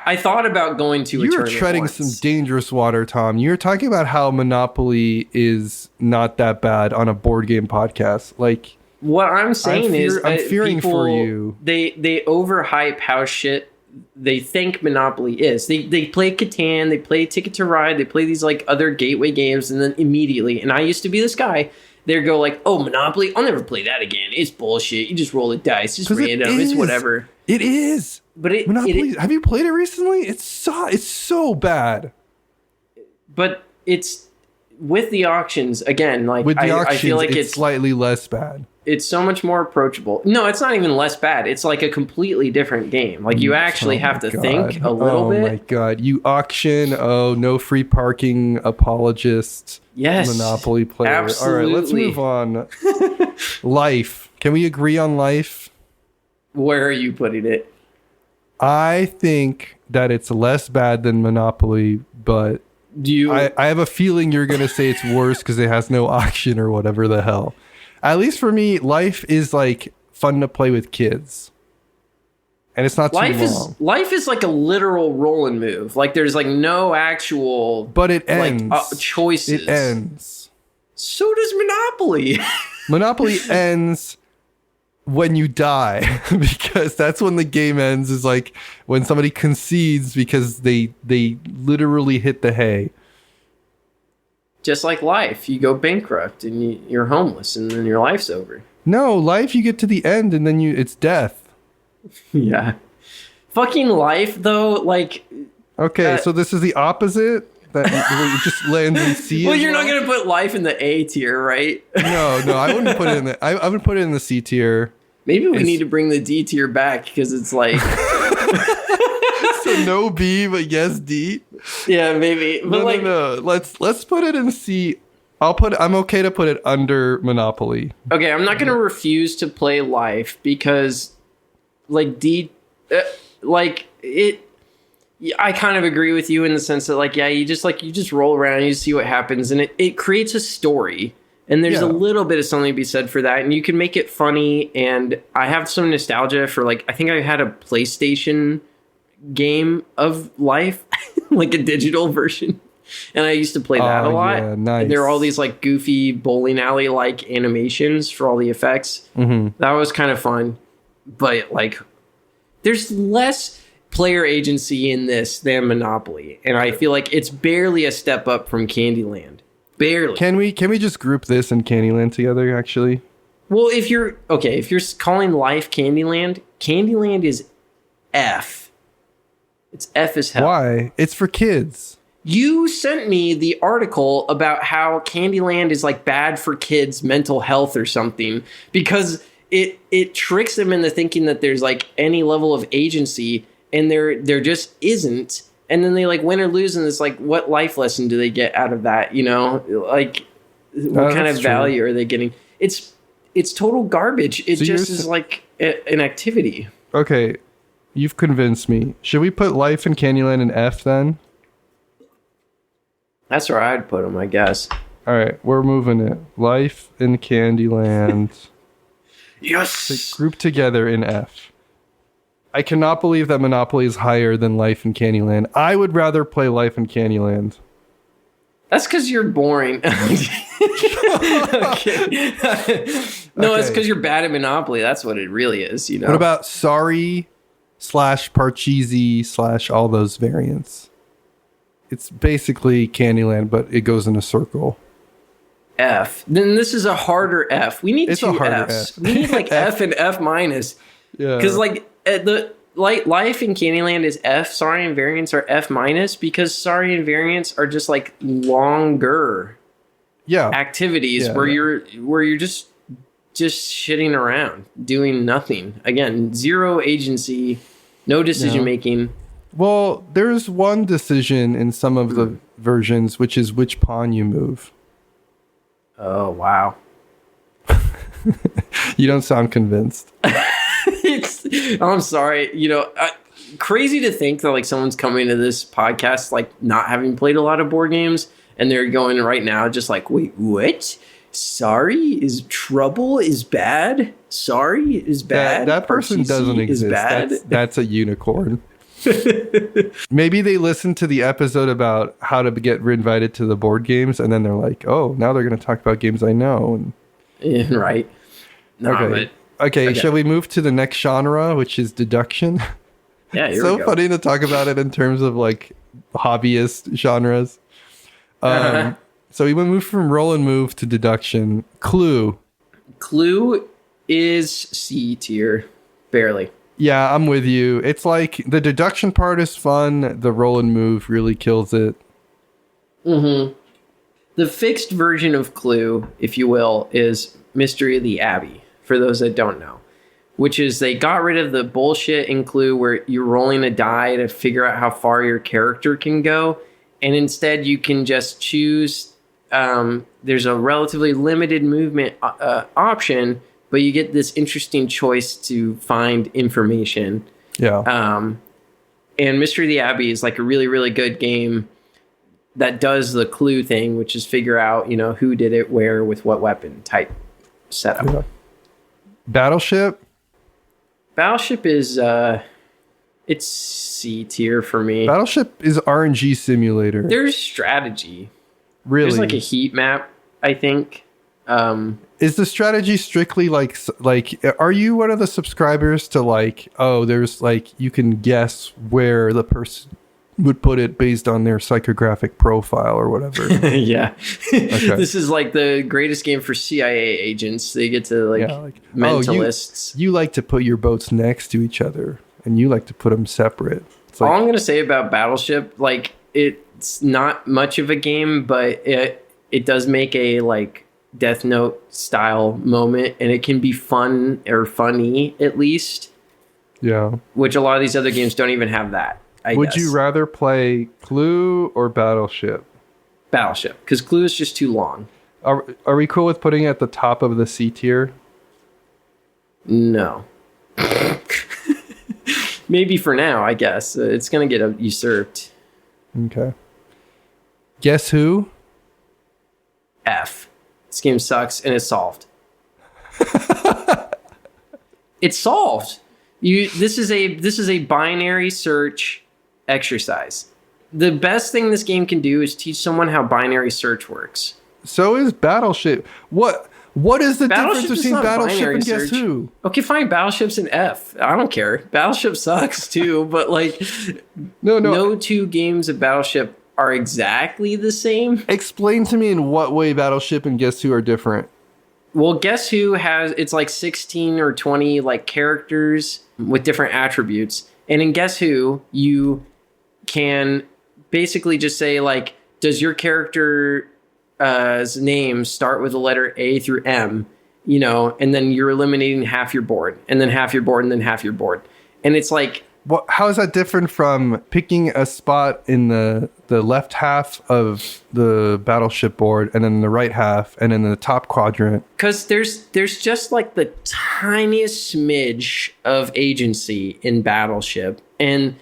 I thought about going to a You're tournament treading once. some dangerous water, Tom. You're talking about how Monopoly is not that bad on a board game podcast. Like, what I'm saying is I'm fearing people, for you. They overhype how shit they think Monopoly is. They play Catan, they play Ticket to Ride, they play these like other gateway games, and then immediately, and I used to be this guy, they go like, oh, Monopoly, I'll never play that again. It's bullshit. You just roll the dice. It's random. It's whatever. It is. But Monopoly, have you played it recently? It's so bad. But it's with the auctions again. Like With the auctions, I feel like it's slightly less bad. It's so much more approachable. No, it's not even less bad. It's like a completely different game. Like you actually have to think a little bit. Oh my god! You auction. Oh, no free parking apologist. Yes, Monopoly player. absolutely. All right, let's move on. Life. Can we agree on life? Where are you putting it? I think that it's less bad than Monopoly, but Do you? I have a feeling you're going to say it's worse because it has no auction or whatever the hell. At least for me, life is like fun to play with kids. And it's not too long. Life is like a literal roll and move. Like there's like no actual But it ends. choices. It ends. So does Monopoly. Monopoly ends when you die, because that's when the game ends, is like when somebody concedes because they literally hit the hay. Just like life, you go bankrupt and you're homeless, and then your life's over. No, life, you get to the end and then it's death. Yeah. Fucking life, though, like... Okay, so this is the opposite? That it just lands in C? Well, as you're not going to put life in the A tier, right? No, I wouldn't put it in the... I would put it in the C tier. Maybe we need to bring the D tier back, because it's like... So no B, but yes D? Yeah, maybe. But No. Let's put it in C. I'm okay to put it under Monopoly. Okay, I'm not going to refuse to play life, because... Like I kind of agree with you in the sense that like, yeah, you just roll around and you see what happens, and it creates a story, and there's a little bit of something to be said for that, and you can make it funny. And I have some nostalgia for like, I think I had a PlayStation game of life, like a digital version, and I used to play that a lot. Yeah, nice. And there were all these like goofy bowling alley like animations for all the effects. Mm-hmm. That was kind of fun. But like, there's less player agency in this than Monopoly, and I feel like it's barely a step up from Candyland. Barely. Can we just group this and Candyland together? Actually, Well, if you're calling life Candyland, Candyland is F. It's F as hell. why? It's for kids. You sent me the article about how Candyland is like bad for kids' mental health or something, because it tricks them into thinking that there's like any level of agency, and there just isn't. And then they like win or lose, and it's like, what life lesson do they get out of that? You know, like what kind of value are they getting? It's total garbage. It just is like an activity. Okay, you've convinced me. Should we put Life and Candyland in F then? That's where I'd put them, I guess. All right, we're moving it. Life and Candyland. Yes. Grouped together in F. I cannot believe that Monopoly is higher than Life and Candyland. I would rather play Life and Candyland. That's because you're boring. Okay. No, it's because you're bad at Monopoly. That's what it really is, you know? What about Sorry / Parcheesi / all those variants? It's basically Candyland, but it goes in a circle. F? Then this is a harder F. We need two Fs. We need like F and F minus. Yeah. Because like Life in Candyland is F. Sorry and Variants are F minus, because Sorry and Variants are just like longer activities where you're just shitting around, doing nothing. Again, zero agency, no decision making. Well, there's one decision in some of the versions, which is which pawn you move. Oh, wow. You don't sound convinced. I'm sorry. You know, crazy to think that like someone's coming to this podcast like not having played a lot of board games, and they're going right now just like, wait, what? Sorry is trouble is bad. Sorry is bad. That person doesn't exist. Bad. That's a unicorn. Maybe they listened to the episode about how to get invited to the board games, and then they're like, "Oh, now they're going to talk about games I know." And Yeah, right. No, okay. Okay, shall we move to the next genre, which is deduction? Yeah, here So we go. funny to talk about it in terms of like hobbyist genres. So we move from roll and move to deduction. Clue. Clue is C tier, barely. Yeah, I'm with you. It's like the deduction part is fun. The roll and move really kills it. Mm-hmm. The fixed version of Clue, if you will, is Mystery of the Abbey, for those that don't know. Which is they got rid of the bullshit in Clue where you're rolling a die to figure out how far your character can go. And instead you can just choose, there's a relatively limited movement option, but you get this interesting choice to find information. Yeah. And Mystery of the Abbey is like a really, really good game that does the Clue thing, which is figure out, you know, who did it, where, with what weapon type setup. Yeah. Battleship. Battleship is it's C tier for me. Battleship is RNG simulator. There's strategy. Really? There's like a heat map, I think. Is the strategy strictly like are you one of the subscribers to like, oh, there's like you can guess where the person would put it based on their psychographic profile or whatever? Yeah. Okay. This is like the greatest game for CIA agents. They get to like mentalists. Oh, you like to put your boats next to each other and you like to put them separate. It's like, all I'm going to say about Battleship, like it's not much of a game, but it does make a like Death Note style moment, and it can be fun or funny at least. Yeah. Which a lot of these other games don't even have that. Would guess. you rather play Clue or Battleship? Battleship, because Clue is just too long. Are we cool with putting it at the top of the C tier? No. Maybe for now, I guess. It's going to get usurped. Okay. Guess Who? F. This game sucks, and it's solved. It's solved. This is a binary search exercise. The best thing this game can do is teach someone how binary search works. So is Battleship. What is the difference between not Battleship binary and Guess search. Who? Okay, fine. Battleship's an F. I don't care. Battleship sucks too, but like, no two games of Battleship are exactly the same. Explain to me in what way Battleship and Guess Who are different. Well, Guess Who it's like 16 or 20 like characters with different attributes. And in Guess Who, you can basically just say like, does your character's name start with the letter A through M? You know, and then you're eliminating half your board, and then half your board, and then half your board. And it's like, how is that different from picking a spot in the left half of the Battleship board and then the right half and then the top quadrant? Because there's just like the tiniest smidge of agency in Battleship, and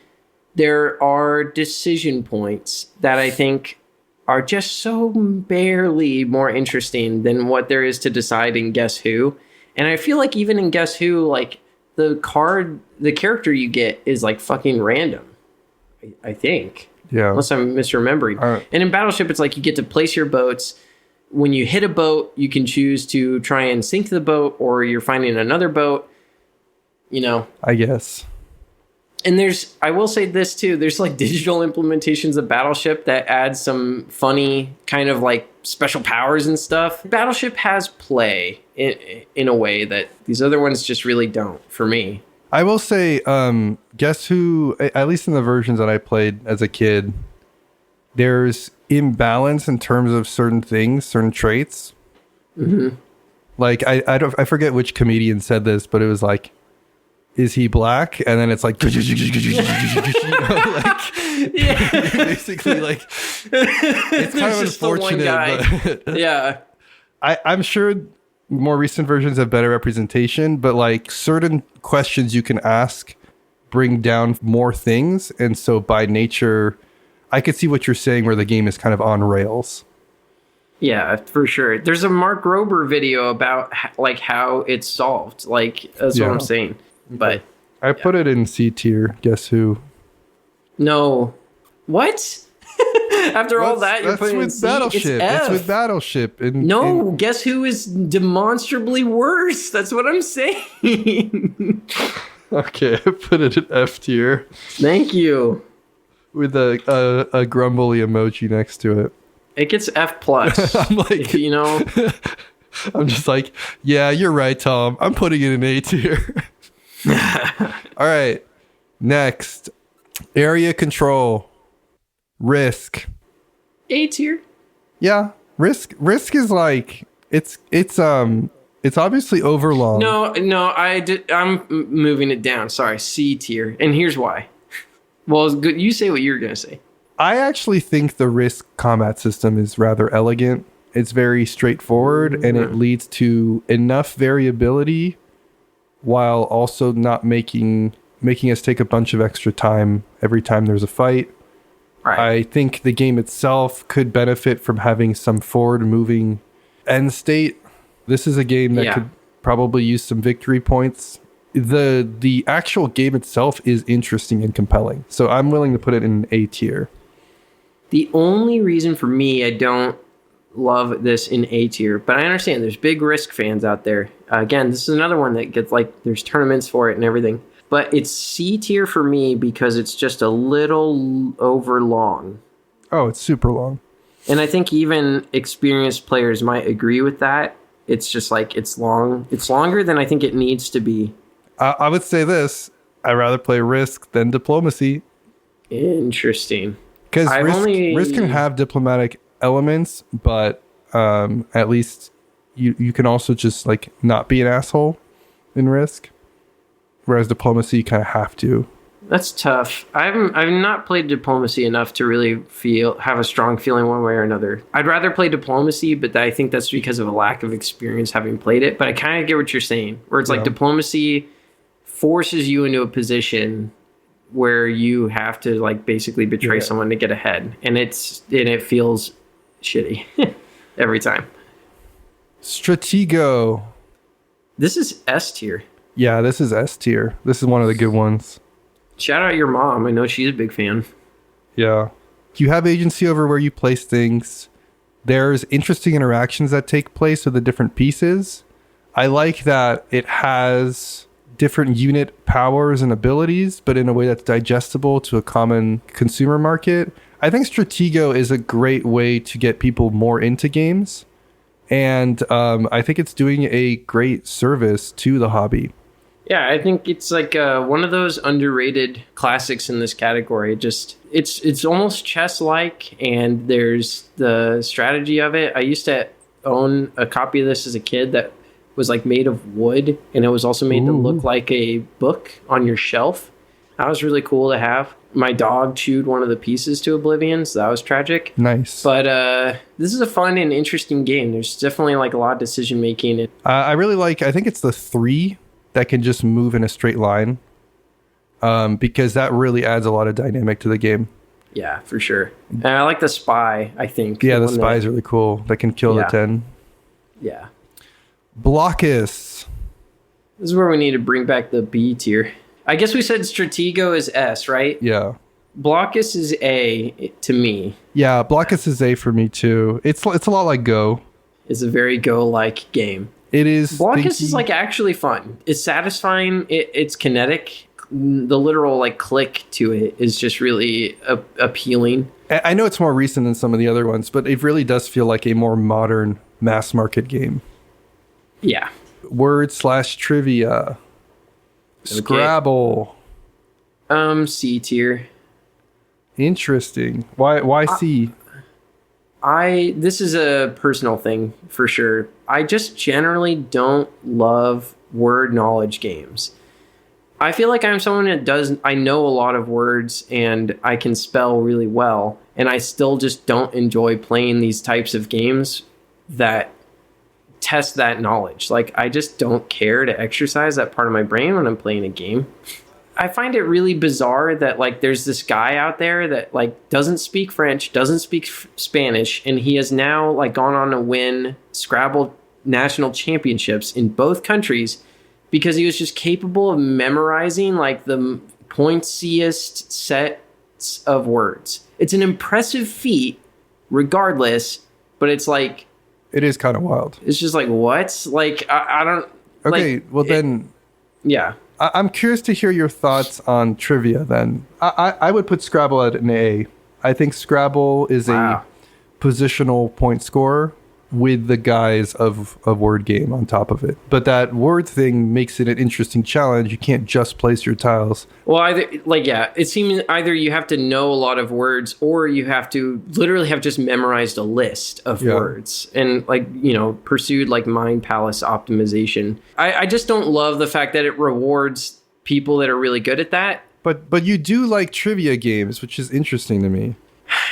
there are decision points that I think are just so barely more interesting than what there is to decide in Guess Who. And I feel like even in Guess Who, like the character you get is like fucking random, I think. Yeah. Unless I'm misremembering. Right. And in Battleship, it's like you get to place your boats. When you hit a boat, you can choose to try and sink the boat, or you're finding another boat, you know. I guess. And I will say this too, there's like digital implementations of Battleship that add some funny kind of like special powers and stuff. Battleship has play in a way that these other ones just really don't, for me. I will say, Guess Who, at least in the versions that I played as a kid, there's imbalance in terms of certain things, certain traits. Mm-hmm. Like, I forget which comedian said this, but it was like, is he black? And then it's like, you know, like basically like, it's kind of unfortunate. But yeah. I'm sure more recent versions have better representation, but like certain questions you can ask bring down more things. And so by nature, I could see what you're saying where the game is kind of on rails. Yeah, for sure. There's a Mark Rober video about like how it's solved. Like, that's what I'm saying. But I put it in C tier. Guess Who? No. What? After all that, you're putting in C? Battleship. It's with Battleship. Guess who is demonstrably worse? That's what I'm saying. Okay, I put it in F tier. Thank you. With a grumbly emoji next to it. It gets F plus. I'm like, I'm just like, yeah, you're right, Tom. I'm putting it in A tier. All right. Next, area control. Risk. A tier. Yeah, risk is like it's obviously overlong. No, I'm moving it down. Sorry, C tier, and here's why. Well, it's good. You say what you're gonna say. I actually think the Risk combat system is rather elegant. It's very straightforward, and it leads to enough variability while also not making us take a bunch of extra time every time there's a fight. Right. I think the game itself could benefit from having some forward-moving end state. This is a game that could probably use some victory points. The actual game itself is interesting and compelling, so I'm willing to put it in A tier. The only reason for me I don't love this in A tier, but I understand there's big Risk fans out there. Again, this is another one that gets there's tournaments for it and everything. But it's C tier for me because it's just a little over long. Oh, it's super long. And I think even experienced players might agree with that. It's just it's long. It's longer than I think it needs to be. I would say this. I'd rather play Risk than Diplomacy. Interesting. Because Risk can have diplomatic elements, but at least you can also just not be an asshole in Risk. Whereas Diplomacy, you kind of have to. That's tough. I've not played Diplomacy enough to really have a strong feeling one way or another. I'd rather play Diplomacy, but I think that's because of a lack of experience having played it. But I kind of get what you're saying, where it's Diplomacy forces you into a position where you have to basically betray someone to get ahead, and it feels shitty every time. Stratego. This is S tier. Yeah, this is S tier. This is one of the good ones. Shout out your mom. I know she's a big fan. Yeah. You have agency over where you place things. There's interesting interactions that take place with the different pieces. I like that it has different unit powers and abilities, but in a way that's digestible to a common consumer market. I think Stratego is a great way to get people more into games. And I think it's doing a great service to the hobby. Yeah, I think it's one of those underrated classics in this category. Just it's almost chess-like, and there's the strategy of it. I used to own a copy of this as a kid that was made of wood, and it was also made to look like a book on your shelf. That was really cool to have. My dog chewed one of the pieces to oblivion, so that was tragic. Nice. But this is a fun and interesting game. There's definitely a lot of decision making. I really I think it's the 3 that can just move in a straight line, because that really adds a lot of dynamic to the game. Yeah, for sure. And I like the spy, I think. Yeah, the spy is really cool. That can kill the 10. Yeah. Blockus. This is where we need to bring back the B tier. I guess we said Stratego is S, right? Yeah. Blockus is A to me. Yeah, Blockus is A for me too. It's a lot like Go. It's a very Go-like game. It is. Blockus is actually fun. It's satisfying. It's kinetic. The literal click to it is just really appealing. I know it's more recent than some of the other ones, but it really does feel like a more modern mass market game. Yeah. Word/trivia. Scrabble. C tier. Interesting. Why C? This is a personal thing for sure. I just generally don't love word knowledge games. I feel like I'm someone that I know a lot of words and I can spell really well, and I still just don't enjoy playing these types of games that test that knowledge. I just don't care to exercise that part of my brain when I'm playing a game. I find it really bizarre that there's this guy out there that doesn't speak French, doesn't speak Spanish, and he has now gone on to win Scrabble national championships in both countries because he was just capable of memorizing the pointsiest lists of words. It's an impressive feat, regardless. But it's like, it is kind of wild. It's just like, what? Like, I don't. Okay, like, well then, yeah. I'm curious to hear your thoughts on trivia. Then I would put Scrabble at an A. I think Scrabble is a positional point scorer with the guise of a word game on top of it. But that word thing makes it an interesting challenge. You can't just place your tiles. Well, it seems either you have to know a lot of words or you have to literally have just memorized a list of words and pursued like mind palace optimization. I just don't love the fact that it rewards people that are really good at that. But you do like trivia games, which is interesting to me.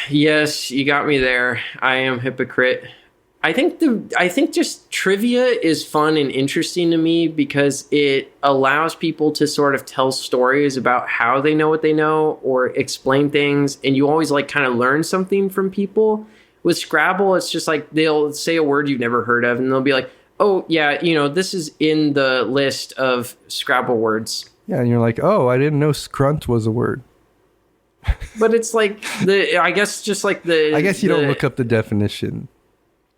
Yes, you got me there. I am hypocrite. I think just trivia is fun and interesting to me because it allows people to sort of tell stories about how they know what they know or explain things, and you always like kind of learn something from people. With Scrabble, it's just like they'll say a word you've never heard of, and they'll be like, "Oh yeah, this is in the list of Scrabble words." Yeah, and you're like, "Oh, I didn't know scrunt was a word." But it's like I guess you don't look up the definition.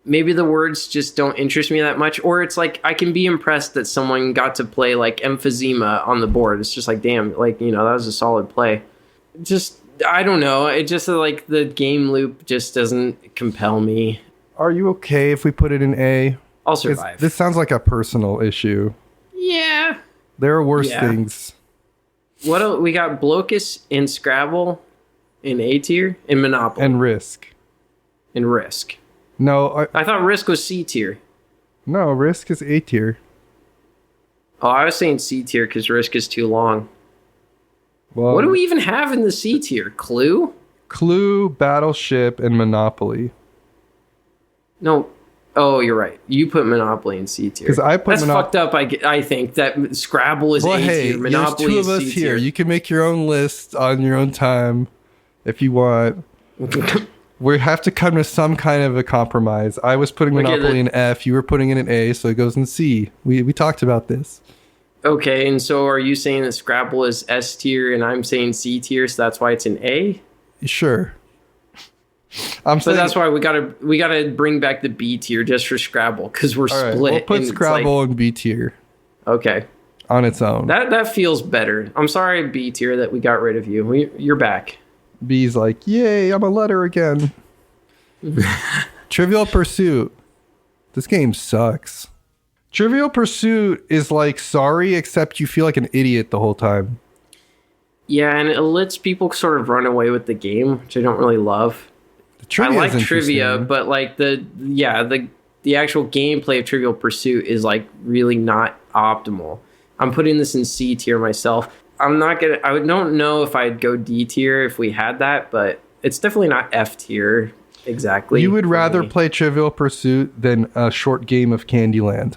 Maybe the words just don't interest me that much, or it's like I can be impressed that someone got to play like emphysema on the board. It's just like, damn, like, that was a solid play. Just, I don't know. It just like the game loop just doesn't compel me. Are you okay if we put it in A? I'll survive. This sounds like a personal issue. Yeah. There are worse things. What else? We got Blocus in Scrabble in A tier and Monopoly. And Risk. And Risk. No, I thought Risk was C tier. No, Risk is A tier. Oh, I was saying C tier because Risk is too long. Well, what do we even have in the C tier? Clue? Clue, Battleship, and Monopoly. No. Oh, you're right. You put Monopoly in C tier. Because I put That's fucked up. I think that Scrabble is A tier. Monopoly there's two is of us C tier. here. You can make your own list on your own time if you want. We have to come to some kind of a compromise. I was putting Monopoly in F. You were putting it in A, so it goes in C. We talked about this. Okay, and so are you saying that Scrabble is S tier and I'm saying C tier, so that's why it's in A? Sure. But that's why we gotta bring back the B tier just for Scrabble because we're split. We'll put Scrabble in B tier. Okay. On its own. That feels better. I'm sorry, B tier, that we got rid of you. You're back. B's like, yay, I'm a letter again. Trivial Pursuit. This game sucks. Trivial Pursuit is like Sorry, except you feel like an idiot the whole time. Yeah, and it lets people sort of run away with the game, which I don't really love. I like trivia, but like the actual gameplay of Trivial Pursuit is like really not optimal. I'm putting this in C tier myself. I don't know if I'd go D tier if we had that, but it's definitely not F tier exactly. You would rather play Trivial Pursuit than a short game of Candyland.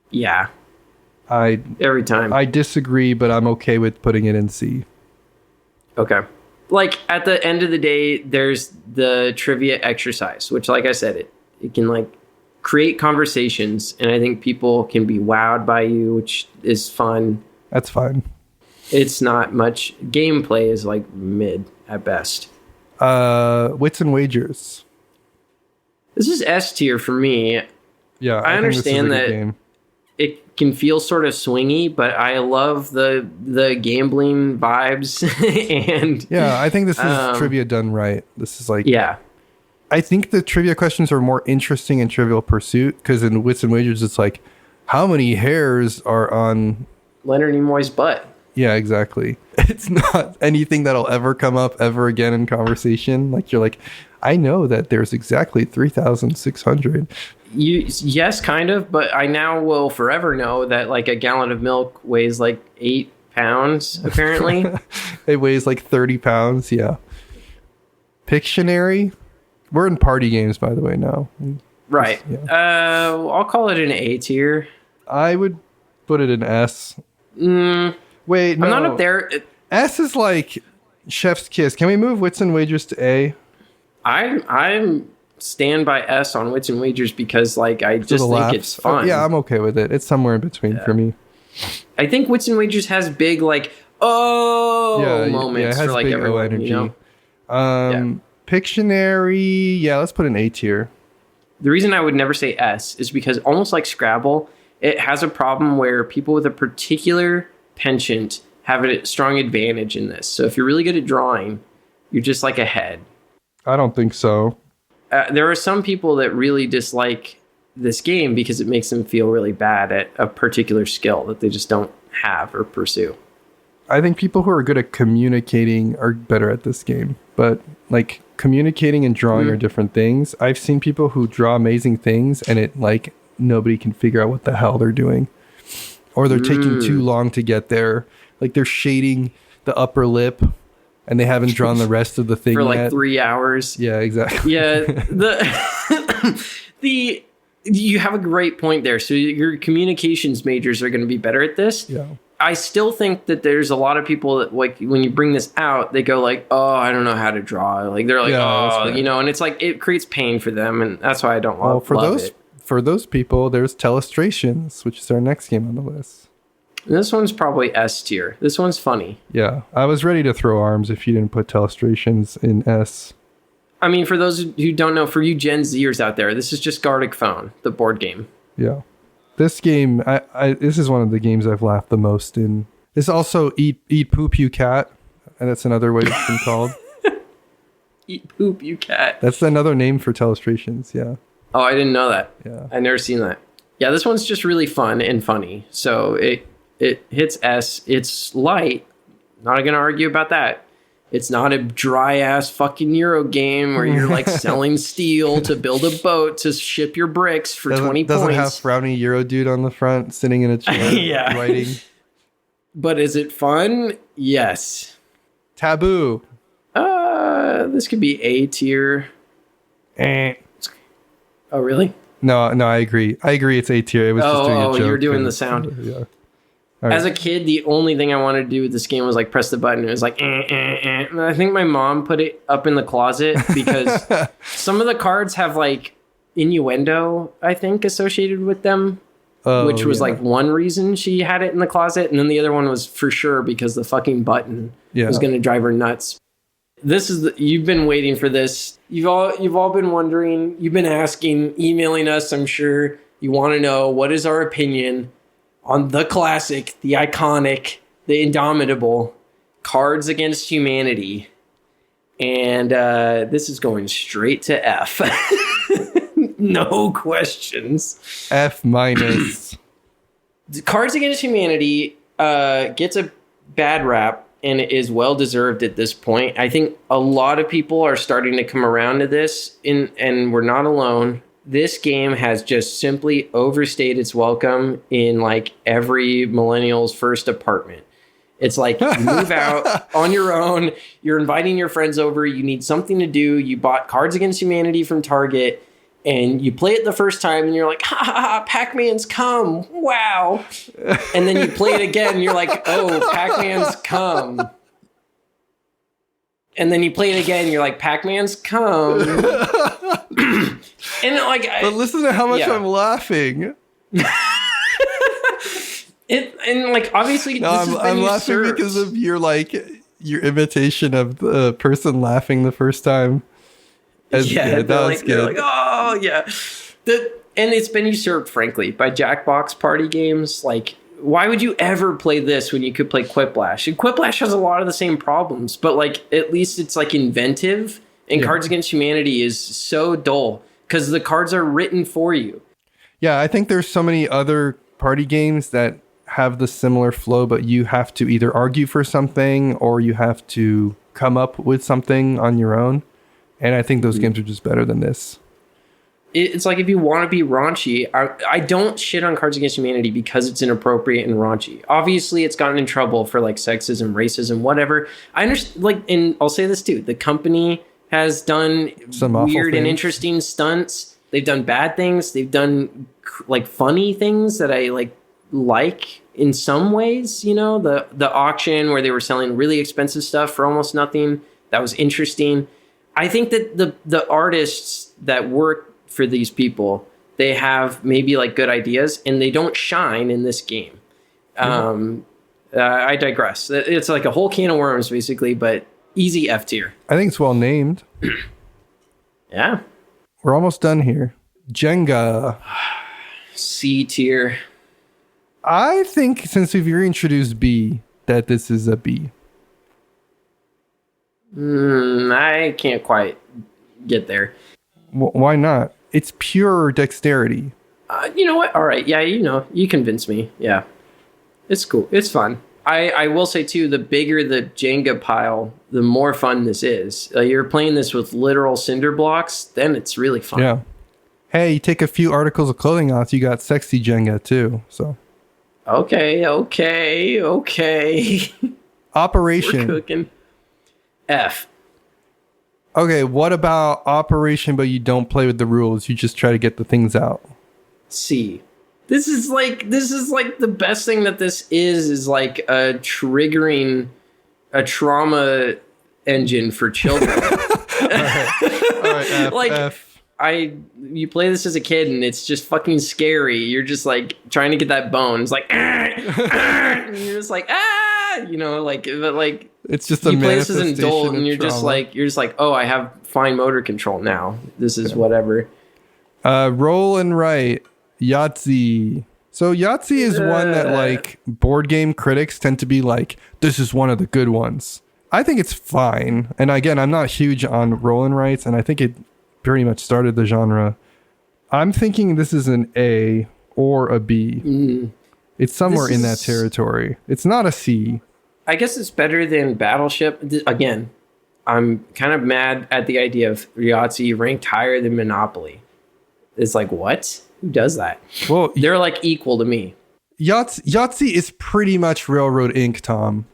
Yeah. Every time. I disagree, but I'm okay with putting it in C. Okay. Like at the end of the day, there's the trivia exercise, which like I said, it can like create conversations, and I think people can be wowed by you, which is fun. That's fine. It's not much. Gameplay is like mid at best. Wits and Wagers. This is S tier for me. Yeah, I understand that game. It can feel sort of swingy, but I love the gambling vibes. And yeah, I think this is trivia done right. This is like, yeah. I think the trivia questions are more interesting in Trivial Pursuit because in Wits and Wagers, it's like, how many hairs are on Leonard Nimoy's butt? Yeah, exactly. It's not anything that'll ever come up ever again in conversation. Like you're like, I know that there's exactly 3,600. Yes, kind of, but I now will forever know that like a gallon of milk weighs like 8 pounds, apparently. It weighs like 30 pounds, yeah. Pictionary? We're in party games, by the way, now. Right. Yeah. I'll call it an A tier. I would put it in S. Wait, no. I'm not up there. S is like Chef's Kiss. Can we move Wits and Wagers to A? I'm stand by S on Wits and Wagers because like I just think it's fun. Yeah, I'm okay with it. It's somewhere in between for me. I think Wits and Wagers has big like, moments it has for like big everyone, energy. you know? Pictionary, yeah, let's put an A tier. The reason I would never say S is because almost like Scrabble, it has a problem where people with a particular penchant have a strong advantage in this. So if you're really good at drawing, you're just like ahead. I don't think so. There are some people that really dislike this game because it makes them feel really bad at a particular skill that they just don't have or pursue. I think people who are good at communicating are better at this game, but like communicating and drawing are different things. I've seen people who draw amazing things and it like nobody can figure out what the hell they're doing, or they're taking too long to get there. Like they're shading the upper lip and they haven't drawn the rest of the thing for like yet. 3 hours. Yeah, exactly. Yeah, you have a great point there. So your communications majors are going to be better at this. Yeah. I still think that there's a lot of people that like when you bring this out, they go like, "Oh, I don't know how to draw." Like they're like, "Oh, you know," and it's like it creates pain for them, and that's why I don't love it. For those people, there's Telestrations, which is our next game on the list. This one's probably S tier. This one's funny. Yeah, I was ready to throw arms if you didn't put Telestrations in S. I mean, for those who don't know, for you Gen Zers out there, this is just Gartic Phone, the board game. Yeah. This game, this is one of the games I've laughed the most in. It's also Eat Poop You Cat, and that's another way it's been called. Eat Poop You Cat. That's another name for Telestrations, yeah. Oh, I didn't know that. Yeah. I've never seen that. Yeah, this one's just really fun and funny. So it hits S. It's light. Not going to argue about that. It's not a dry-ass fucking Euro game where you're like selling steel to build a boat to ship your bricks for 20 points. Doesn't have frowny Euro dude on the front sitting in a chair writing. But is it fun? Yes. Taboo. This could be A tier. Oh, really? No, I agree. It's A tier. It was just doing a joke. Oh, you're doing the sound. Yeah. Right. As a kid, the only thing I wanted to do with this game was like press the button. It was like, And I think my mom put it up in the closet because some of the cards have like innuendo, I think, associated with them, which was like one reason she had it in the closet. And then the other one was for sure because the fucking button was going to drive her nuts. This is you've been waiting for this. You've all been wondering. You've been asking, emailing us. I'm sure you want to know what is our opinion on the classic, the iconic, the indomitable Cards Against Humanity. And this is going straight to F. No questions. F minus. Cards Against Humanity gets a bad rap, and it is well-deserved at this point. I think a lot of people are starting to come around to this, and we're not alone. This game has just simply overstayed its welcome in like every millennial's first apartment. It's like you move out on your own. You're inviting your friends over. You need something to do. You bought Cards Against Humanity from Target and you play it the first time and you're like, ha ha ha, Pac-Man's come. Wow. And then you play it again and you're like, oh, Pac-Man's come. And then you play it again and you're like, Pac-Man's come. And like, but listen to how much I'm laughing. And like obviously, no, I'm laughing because of your imitation of the person laughing the first time. That was good. Like, oh yeah, and it's been usurped, frankly, by Jackbox party games. Like, why would you ever play this when you could play Quiplash? And Quiplash has a lot of the same problems, but like at least it's like inventive. And Cards Against Humanity is so dull because the cards are written for you. Yeah, I think there's so many other party games that have the similar flow, but you have to either argue for something or you have to come up with something on your own. And I think those games are just better than this. It's like if you want to be raunchy, I don't shit on Cards Against Humanity because it's inappropriate and raunchy. Obviously, it's gotten in trouble for like sexism, racism, whatever. I understand, like, and I'll say this too: the company has done some weird and interesting stunts. They've done bad things. They've done like funny things that I like in some ways. You know, the auction where they were selling really expensive stuff for almost nothing. That was interesting. I think that the artists that work for these people, they have maybe like good ideas and they don't shine in this game. I digress. It's like a whole can of worms, basically, but easy F tier. I think it's well named. Yeah. We're almost done here. Jenga. C tier. I think since we've reintroduced B, that this is a B. I can't quite get there. Why not? It's pure dexterity. You know what? All right. Yeah, you convinced me. Yeah. It's cool. It's fun. I will say, too, the bigger the Jenga pile, the more fun this is. You're playing this with literal cinder blocks, then it's really fun. Yeah. Hey, you take a few articles of clothing off, you got sexy Jenga, too. So. Okay. Operation. We're cooking. F. Okay, what about Operation, but you don't play with the rules? You just try to get the things out. C. This is like the best thing that this is like a triggering a trauma engine for children. All right, F, like F. you play this as a kid and it's just fucking scary. You're just like trying to get that bone. It's like and you're just like but like it's just a you play this as an adult and you're trauma. just like oh, I have fine motor control now. This is whatever. Roll and write. Yahtzee. So Yahtzee is one that like board game critics tend to be like, this is one of the good ones. I think it's fine. And again, I'm not huge on roll and writes, and I think it pretty much started the genre. I'm thinking this is an A or a B. It's somewhere in that territory. It's not a C. I guess it's better than Battleship. Again, I'm kind of mad at the idea of Yahtzee ranked higher than Monopoly. It's like, what? Who does that? Well, they're like equal to me. Yahtzee is pretty much Railroad Inc., Tom.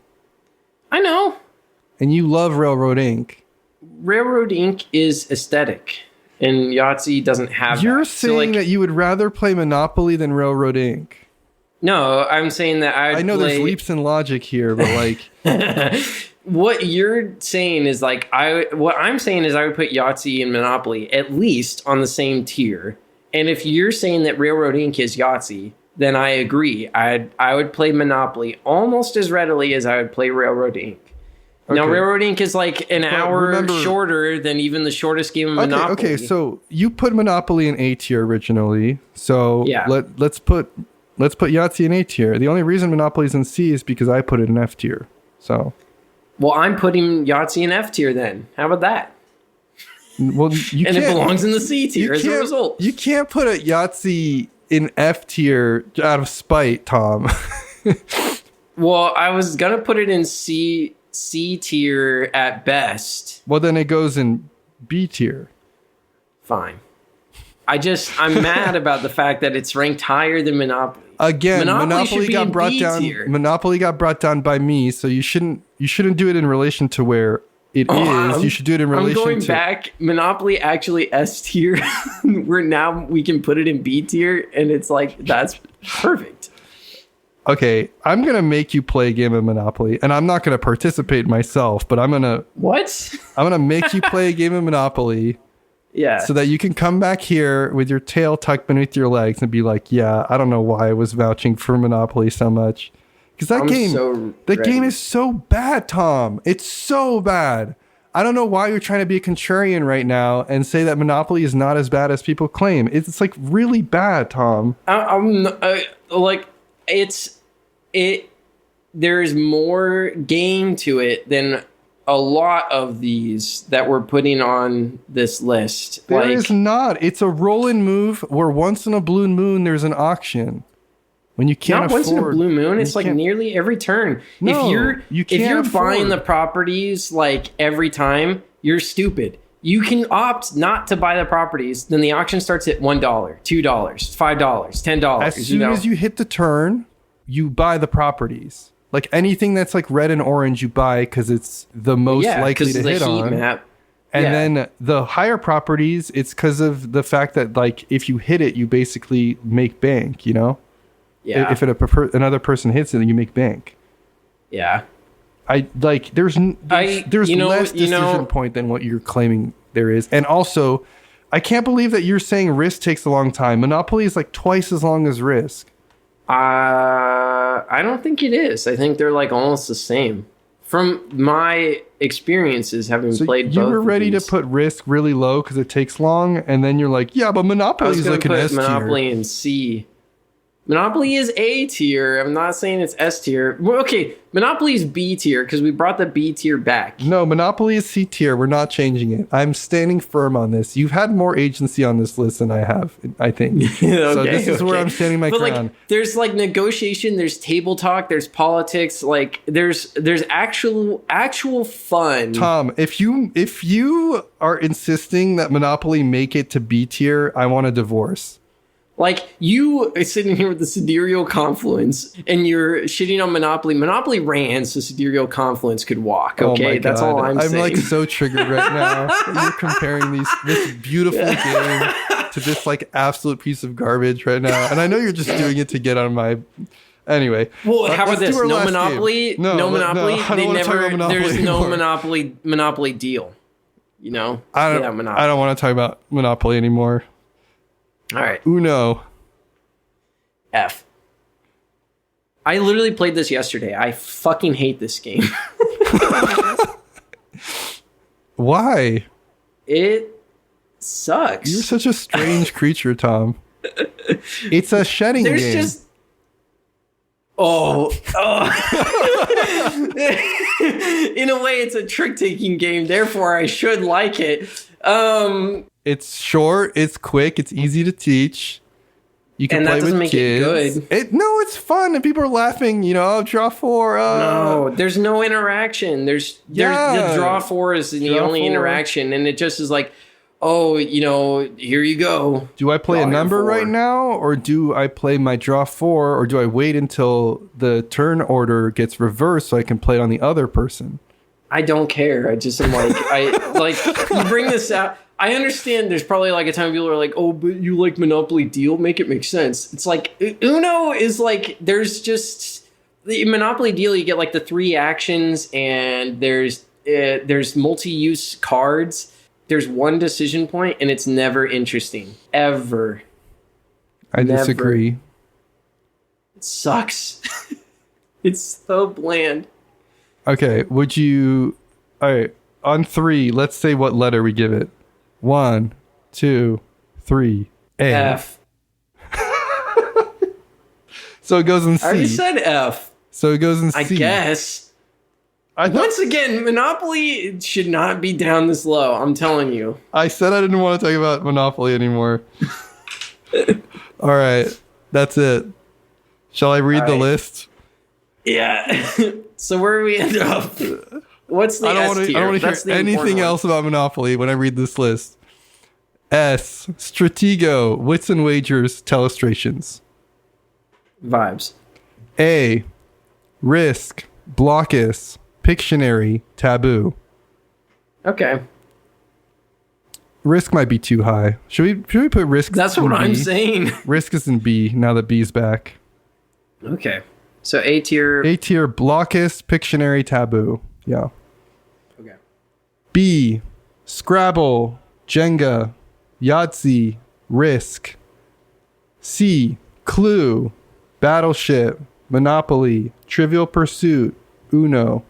I know. And you love Railroad Inc. Railroad Inc. is aesthetic, and Yahtzee doesn't have You're that. saying that you would rather play Monopoly than Railroad Inc.? No, I'm saying that I know there's leaps in logic here, but like... What you're saying is like... What I'm saying is I would put Yahtzee and Monopoly at least on the same tier. And if you're saying that Railroad Inc. is Yahtzee, then I agree. I would play Monopoly almost as readily as I would play Railroad Inc. Okay. Now, Railroad Inc. is like an hour shorter than even the shortest game of Monopoly. Okay, so you put Monopoly in A tier originally. So yeah. let's put Yahtzee in A tier. The only reason Monopoly's in C is because I put it in F tier. So. Well, I'm putting Yahtzee in F tier then. How about that? Well, it belongs in the C tier as a result. You can't put a Yahtzee in F tier out of spite, Tom. Well, I was gonna put it in C tier at best. Well, then it goes in B tier. Fine. I'm mad about the fact that it's ranked higher than Monopoly. Again, Monopoly got brought down. Monopoly got brought down by me, so you shouldn't do it in relation to where it is. You should do it in relation to... I'm going back. Monopoly actually S tier. Where now we can put it in B tier, and it's like, that's perfect. Okay, I'm going to make you play a game of Monopoly, and I'm not going to participate myself, but I'm going to... What? I'm going to make you play a game of Monopoly. Yeah. So that you can come back here with your tail tucked beneath your legs and be like, yeah, I don't know why I was vouching for Monopoly so much. Because that game is so bad, Tom. It's so bad. I don't know why you're trying to be a contrarian right now and say that Monopoly is not as bad as people claim. It's like really bad, Tom. There's more game to it than a lot of these that we're putting on this list. There is not. It's a roll and move where once in a blue moon there's an auction. When you can't afford, once in a blue moon, it's like nearly every turn. No, if you're buying the properties like every time, you're stupid. You can opt not to buy the properties. Then the auction starts at $1, $2, $5, $10. As soon as you hit the turn, you buy the properties. Like anything that's like red and orange, you buy because it's the most likely to hit on. Map. And then the higher properties, it's because of the fact that like if you hit it, you basically make bank. You know. Yeah. If another person hits it, you make bank. Yeah. There's less decision point than what you're claiming there is. And also, I can't believe that you're saying Risk takes a long time. Monopoly is like twice as long as Risk. I don't think it is. I think they're like almost the same. From my experiences having played both. You were ready to these. put Risk really low because it takes long, and then you're like, yeah, but Monopoly is like an S tier. Monopoly in C. Monopoly is A tier. I'm not saying it's S tier. Well, okay, Monopoly is B tier because we brought the B tier back. No, Monopoly is C tier. We're not changing it. I'm standing firm on this. You've had more agency on this list than I have, I think. So this is where I'm standing my ground. Like, there's like negotiation, there's table talk, there's politics, like there's actual fun. Tom, if you are insisting that Monopoly make it to B tier, I want a divorce. Like, you are sitting here with the sidereal confluence, and you're shitting on Monopoly. Monopoly ran so sidereal confluence could walk, okay? Oh my That's God. all I'm saying. I'm, like, so triggered right now. You're comparing this beautiful game to this, like, absolute piece of garbage right now. And I know you're just doing it to get on my... Anyway. Well, how about this? No Monopoly? No Monopoly? There's no Monopoly deal. You know? I don't want to talk about Monopoly anymore. All right. Uno. F. I literally played this yesterday. I fucking hate this game. Why? It sucks. You're such a strange creature, Tom. It's a shedding game. There's just... Oh. In a way, it's a trick-taking game. Therefore, I should like it. It's short, it's quick, it's easy to teach. You can play with kids. It good. No, it's fun, and people are laughing. You know, draw 4. No, there's no interaction. There's the draw 4 is the only interaction, and it just is like, oh, you know, here you go. Do I play a number right now, or do I play my draw 4, or do I wait until the turn order gets reversed so I can play it on the other person? I don't care. I just am like, you bring this out. I understand there's probably like a time people are like, oh, but you like Monopoly Deal? Make it make sense. It's like, Uno is like, there's just, the Monopoly Deal, you get like the 3 actions, and there's multi-use cards. There's one decision point, and it's never interesting. Ever. I disagree. It sucks. It's so bland. Okay, would you... All right, on 3, let's say what letter we give it. 1, 2, 3. A. F. So it goes in C. I already said F. So it goes in C. I guess. Once again, Monopoly should not be down this low. I'm telling you. I said I didn't want to talk about Monopoly anymore. All right, that's it. Shall I read the list? Yeah. So where do we end up? What's the S tier? I don't want to hear anything else about Monopoly when I read this list. S. Stratego. Wits and Wagers. Telestrations. Vibes. A. Risk. Blockus. Pictionary. Taboo. Okay. Risk might be too high. Should we put Risk? That's what I'm saying. Risk is in B now that B's back. Okay. So A tier. A tier. Blockus. Pictionary. Taboo. Yeah. Okay. B. Scrabble. Jenga. Yahtzee. Risk. C. Clue. Battleship. Monopoly. Trivial Pursuit. Uno.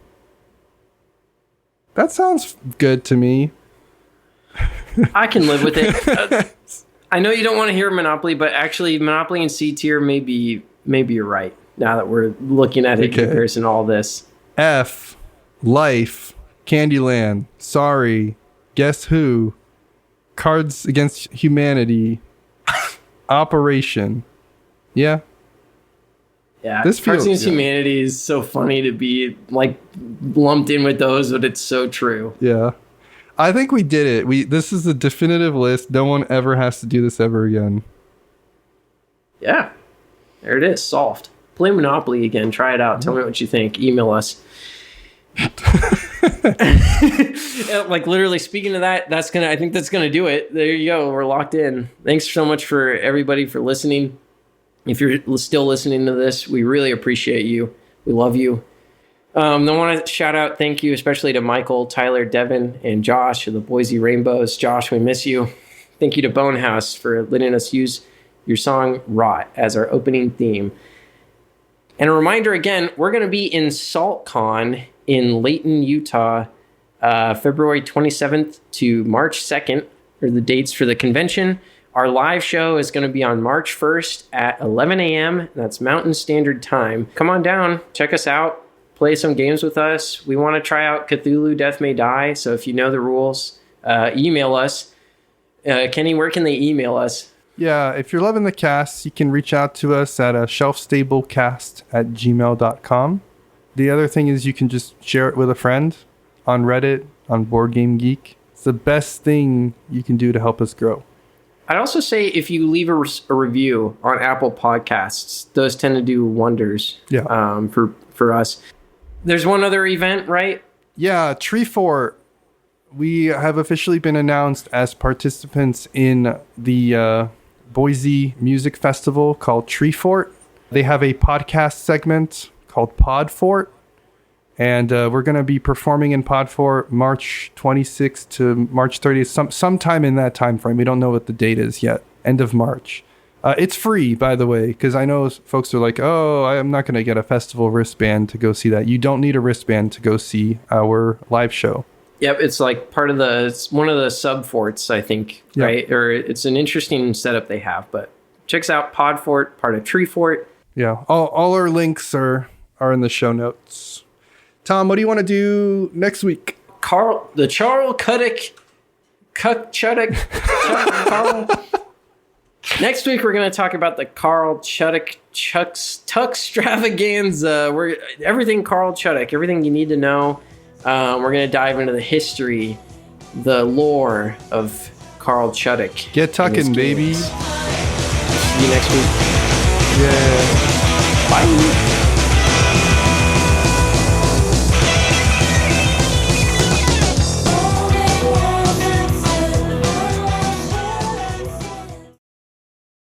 That sounds good to me. I can live with it. I know you don't want to hear Monopoly, but actually Monopoly and C tier, maybe you're right. Now that we're looking at it in comparison to all this. F. Life. Candyland. Sorry. Guess Who. Cards Against Humanity. Operation. Yeah. Yeah. Cards Against Humanity is so funny to be like lumped in with those, but it's so true. Yeah. I think we did it. This is a definitive list. No one ever has to do this ever again. Yeah. There it is. Solved. Play Monopoly again. Try it out. Tell me what you think. Email us. Like literally speaking of that, I think that's gonna do it. There you go. We're locked in. Thanks so much for everybody for listening. If you're still listening to this, we really appreciate you. We love you. I want to shout out, thank you, especially to Michael, Tyler, Devon, and Josh of the Boise RainBeaus. Josh, we miss you. Thank you to Bonehouse for letting us use your song Rot as our opening theme. And a reminder again, we're going to be in SaltCon in Layton, Utah, February 27th to March 2nd are the dates for the convention. Our live show is going to be on March 1st at 11 a.m. That's Mountain Standard Time. Come on down, check us out, play some games with us. We want to try out Cthulhu Death May Die, so if you know the rules, email us. Kenny, where can they email us? Yeah, if you're loving the cast, you can reach out to us at shelfstablecast@gmail.com. The other thing is you can just share it with a friend on Reddit, on Board Game Geek. It's the best thing you can do to help us grow. I'd also say if you leave a review on Apple Podcasts, those tend to do wonders for us. There's one other event, right? Yeah, Tree Fort. We have officially been announced as participants in the Boise Music Festival called Tree Fort. They have a podcast segment called Pod Fort, and we're going to be performing in Pod Fort March 26th to March 30th, sometime in that time frame. We don't know what the date is yet. End of March. It's free, by the way, because I know folks are like, oh, I'm not going to get a festival wristband to go see that. You don't need a wristband to go see our live show. Yep, it's like it's one of the sub forts, I think, right? Or it's an interesting setup they have. But check us out, Pod Fort, part of Tree Fort. Yeah, all our links are in the show notes. Tom, what do you want to do next week? Carl Next week we're going to talk about the Carl Chuddick Tuckstravaganza. Everything Carl Chuddick, everything you need to know. We're going to dive into the history, the lore of Carl Chuddick. Get tucking, baby. See you next week. Yeah. Bye.